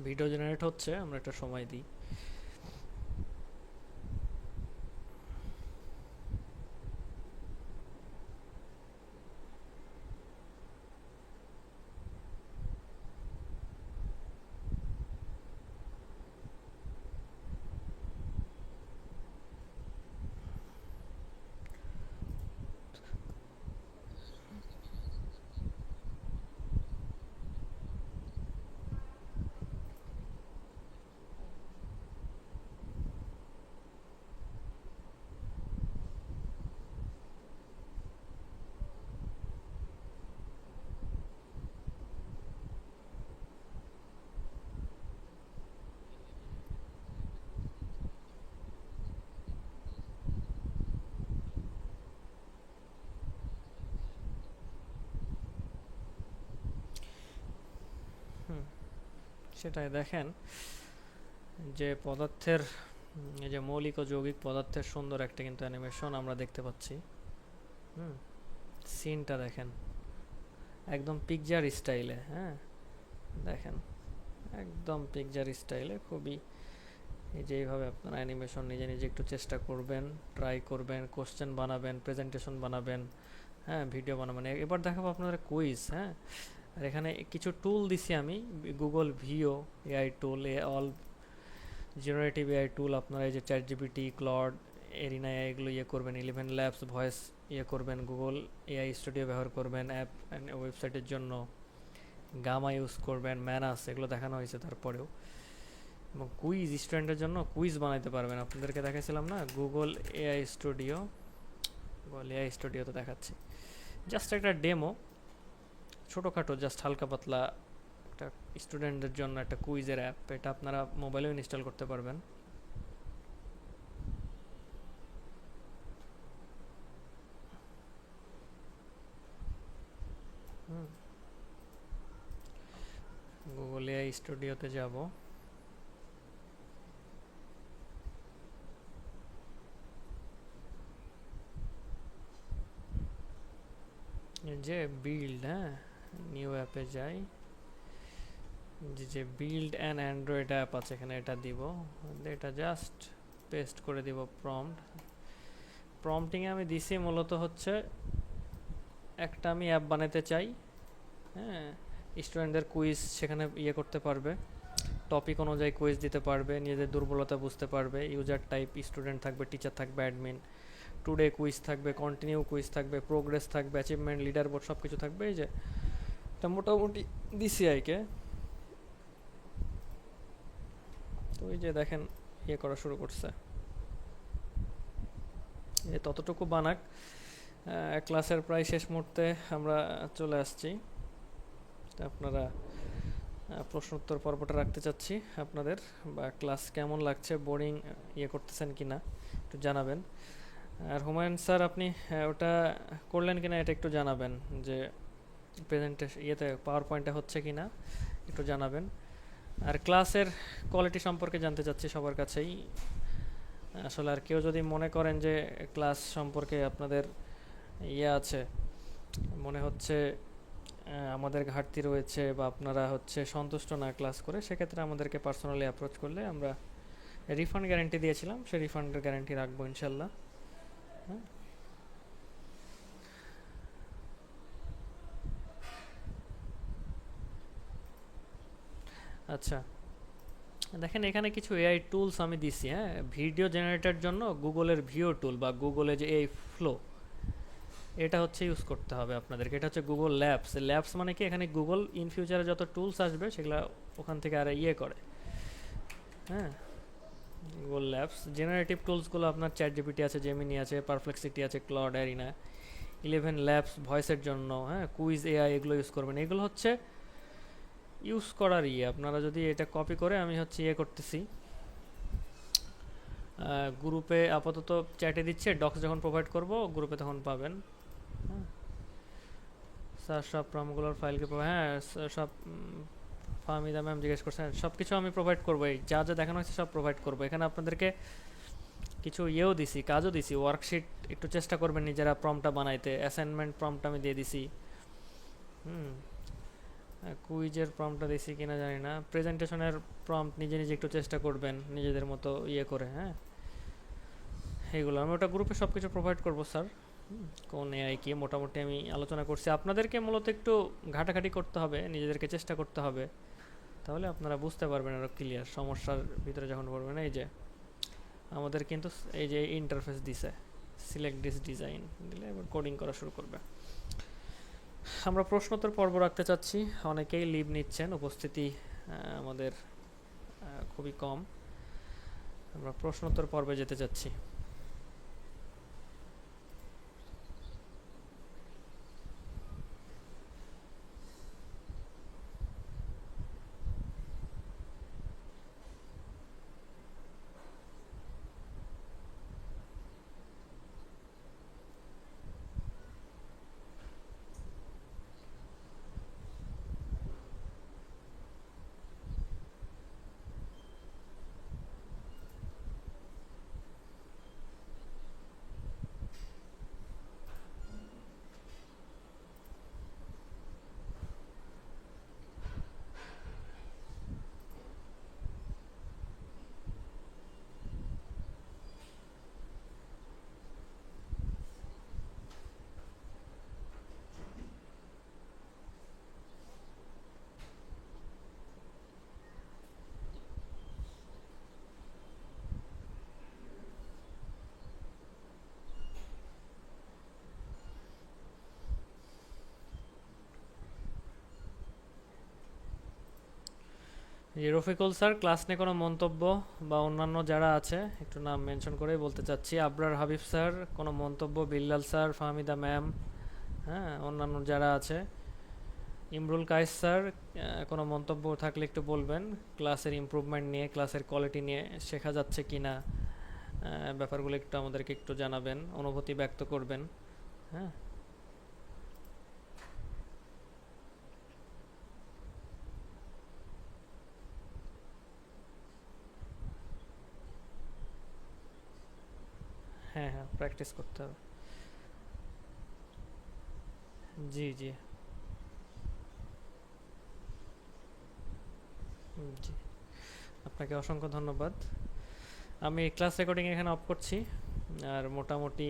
A: ভিডিও জেনারেট হচ্ছে, আমরা একটা সময় দিই। সেটাই দেখেন যে পদার্থের এই যে মৌলিক ও যৌগিক পদার্থের সুন্দর একটা কিন্তু অ্যানিমেশন আমরা দেখতে পাচ্ছি। হুম, সিনটা দেখেন একদম পিকচার স্টাইলে। হ্যাঁ, দেখেন একদম পিকচার স্টাইলে খুবই, এই যে এইভাবে আপনারা অ্যানিমেশন নিজে নিজে একটু চেষ্টা করবেন, ট্রাই করবেন, কোশ্চেন বানাবেন, প্রেজেন্টেশন বানাবেন, হ্যাঁ ভিডিও বানাবেন। এবার দেখাবো আপনাদের কুইজ। হ্যাঁ, আর এখানে কিছু টুল দিছি আমি, Google Veo AI tool, all generative AI tool. আপনারা এই যে ChatGPT, Claude, Arena AI এগুলো ইয়ে করবেন, 11 ল্যাবস ভয়েস ইয়ে করবেন, গুগল এআই স্টুডিও ব্যবহার করবেন অ্যাপ অ্যান্ড ওয়েবসাইটের জন্য, গামা ইউজ করবেন, ম্যানাস, এগুলো দেখানো হয়েছে। তারপরেও এবং কুইজ স্টুডেন্টের জন্য কুইজ বানাইতে পারবেন। আপনাদেরকে দেখাইছিলাম না Google AI studio, Google AI studio তো দেখাচ্ছি, জাস্ট একটা ডেমো, ছোটোখাটো, জাস্ট হালকা পাতলা একটা স্টুডেন্টদের জন্য একটা কুইজের অ্যাপ। এটা আপনারা মোবাইলেও ইনস্টল করতে পারবেন। গুগল এআই স্টুডিওতে যাব, যে বিল্ড, হ্যাঁ নিউ অ্যাপে যাই, যে বিল্ড অ্যান অ্যান্ড্রয়েড অ্যাপ আছে এখানে, এটা দিব, এটা জাস্ট পেস্ট করে দিব প্রম্পট। প্রম্পটিংয়ে আমি দিছি মূলত হচ্ছে একটা আমি অ্যাপ বানাতে চাই। হ্যাঁ, স্টুডেন্টদের কুইজ সেখানে ইয়ে করতে পারবে, টপিক অনুযায়ী কুইজ দিতে পারবে, নিজেদের দুর্বলতা বুঝতে পারবে। ইউজার টাইপ স্টুডেন্ট থাকবে, টিচার থাকবে, অ্যাডমিন, টুডে কুইজ থাকবে, কন্টিনিউ কুইজ থাকবে, প্রোগ্রেস থাকবে, অ্যাচিভমেন্ট, লিডার বোর্ড, সব কিছু থাকবে। এই যে এটা মোটামুটি ডিসিআইকে, তো এই যে দেখেন ইয়ে করা শুরু করছে, ততটুকু বানাক। ক্লাসের প্রায় শেষ মুহূর্তে আমরা চলে আসছি। আপনারা প্রশ্নোত্তর পর্বটা রাখতে চাচ্ছি আপনাদের, বা ক্লাস কেমন লাগছে, বোরিং ইয়ে করতেছেন কিনা একটু জানাবেন। আর হুমায়ুন স্যার আপনি ওটা করলেন কিনা এটা একটু জানাবেন, যে প্রেজেন্টেশন ইয়েতে পাওয়ার পয়েন্টে হচ্ছে কিনা একটু জানাবেন। আর ক্লাসের কোয়ালিটি সম্পর্কে জানতে চাচ্ছি সবার কাছেই। আসলে আর কেউ যদি মনে করেন যে ক্লাস সম্পর্কে আপনাদের ইয়ে আছে, মনে হচ্ছে আমাদের ঘাটতি রয়েছে, বা আপনারা হচ্ছে সন্তুষ্ট না ক্লাস করে, সেক্ষেত্রে আমাদেরকে পার্সোনালি অ্যাপ্রোচ করলে আমরা রিফান্ড গ্যারান্টি দিয়েছিলাম, সেই রিফান্ডের গ্যারান্টি রাখবো ইনশাল্লাহ। হ্যাঁ, আচ্ছা দেখেন এখানে কিছু এআই টুলস আমি দিছি। হ্যাঁ, ভিডিও জেনারেটর জন্য গুগলের ভিও টুল বা গুগলে যে এই ফ্লো, এটা হচ্ছে ইউজ করতে হবে আপনাদেরকে। এটা হচ্ছে গুগল ল্যাবস। ল্যাবস মানে কি, এখানে গুগল ইন ফিউচারে যত টুলস আসবে সেগুলো ওখান থেকে আর ইয়ে করে। হ্যাঁ, গুগল ল্যাবস জেনারেটিভ টুলসগুলো আপনার চ্যাট জিপিটি আছে, জেমিনি আছে, পারপ্লেক্সিটি আছে, ক্লড, অ্যারিনা, 11 ল্যাবস ভয়েসের জন্য, হ্যাঁ কুইজ এআই, এগুলো ইউজ করবেন। এগুলো হচ্ছে ইউজ করার ইয়ে। আপনারা যদি এটা কপি করে, আমি হচ্ছে ইয়ে করতেছি, গ্রুপে আপাতত চ্যাটে দিচ্ছে, ডক্স যখন প্রোভাইড করব গ্রুপে তখন পাবেন। হ্যাঁ, স্যার সব প্রমগুলোর ফাইলকে হ্যাঁ সব ফাহমিদা ম্যাম জিজ্ঞেস করছেন, সব কিছু আমি প্রোভাইড করবো, এই যা যা দেখানো হচ্ছে সব প্রোভাইড করবো। এখানে আপনাদেরকে কিছু ইয়েও দিছি, কাজও দিছি, ওয়ার্কশিট একটু চেষ্টা করবেন নিজেরা প্রম্পটটা বানাইতে। অ্যাসাইনমেন্ট প্রম্পট আমি দিয়ে দিছি। কুইজের প্রম্পটটা দিছি কিনা জানি না। প্রেজেন্টেশনের প্রম্পট নিজে নিজে একটু চেষ্টা করবেন নিজেদের মতো ইয়ে করে। হ্যাঁ, এইগুলো আমি ওটা গ্রুপে সব কিছু প্রোভাইড করবো স্যার। কোন এআই কি মোটামুটি আমি আলোচনা করছি। আপনাদেরকে মূলত একটু ঘাটাঘাটি করতে হবে, নিজেদেরকে চেষ্টা করতে হবে, তাহলে আপনারা বুঝতে পারবেন আরও ক্লিয়ার সমস্যার ভিতরে যখন পড়বেন। এই যে আমাদের কিন্তু এই যে ইন্টারফেস দিছে, সিলেক্ট দিস ডিজাইন দিলে এবার কোডিং করা শুরু করবে। আমরা প্রশ্নোত্তর পর্ব রাখতে চাচ্ছি, অনেকেই লিভ নিচ্ছেন, উপস্থিতি আমাদের খুবই কম। আমরা প্রশ্নোত্তর পর্বে যেতে চাচ্ছি। জি, রফিকুল স্যার ক্লাস নিয়ে কোনো মন্তব্য বা অন্যান্য যারা আছে একটু নাম মেনশন করেই বলতে চাচ্ছি। আবরার হাবিব স্যার কোনো মন্তব্য, বিল্লাল স্যার, ফাহমিদা ম্যাম, হ্যাঁ অন্যান্য যারা আছে, ইমরুল কায়েস স্যার, কোনো মন্তব্য থাকলে একটু বলবেন ক্লাসের ইমপ্রুভমেন্ট নিয়ে, ক্লাসের কোয়ালিটি নিয়ে, শেখা যাচ্ছে কি না, ব্যাপারগুলো একটু আমাদেরকে একটু জানাবেন, অনুভূতি ব্যক্ত করবেন। হ্যাঁ হ্যাঁ হ্যাঁ, প্র্যাকটিস করতে হবে। জি জি। জি, আপনাকে অসংখ্য ধন্যবাদ। আমি ক্লাস রেকর্ডিং এখানে অফ করছি। আর মোটামুটি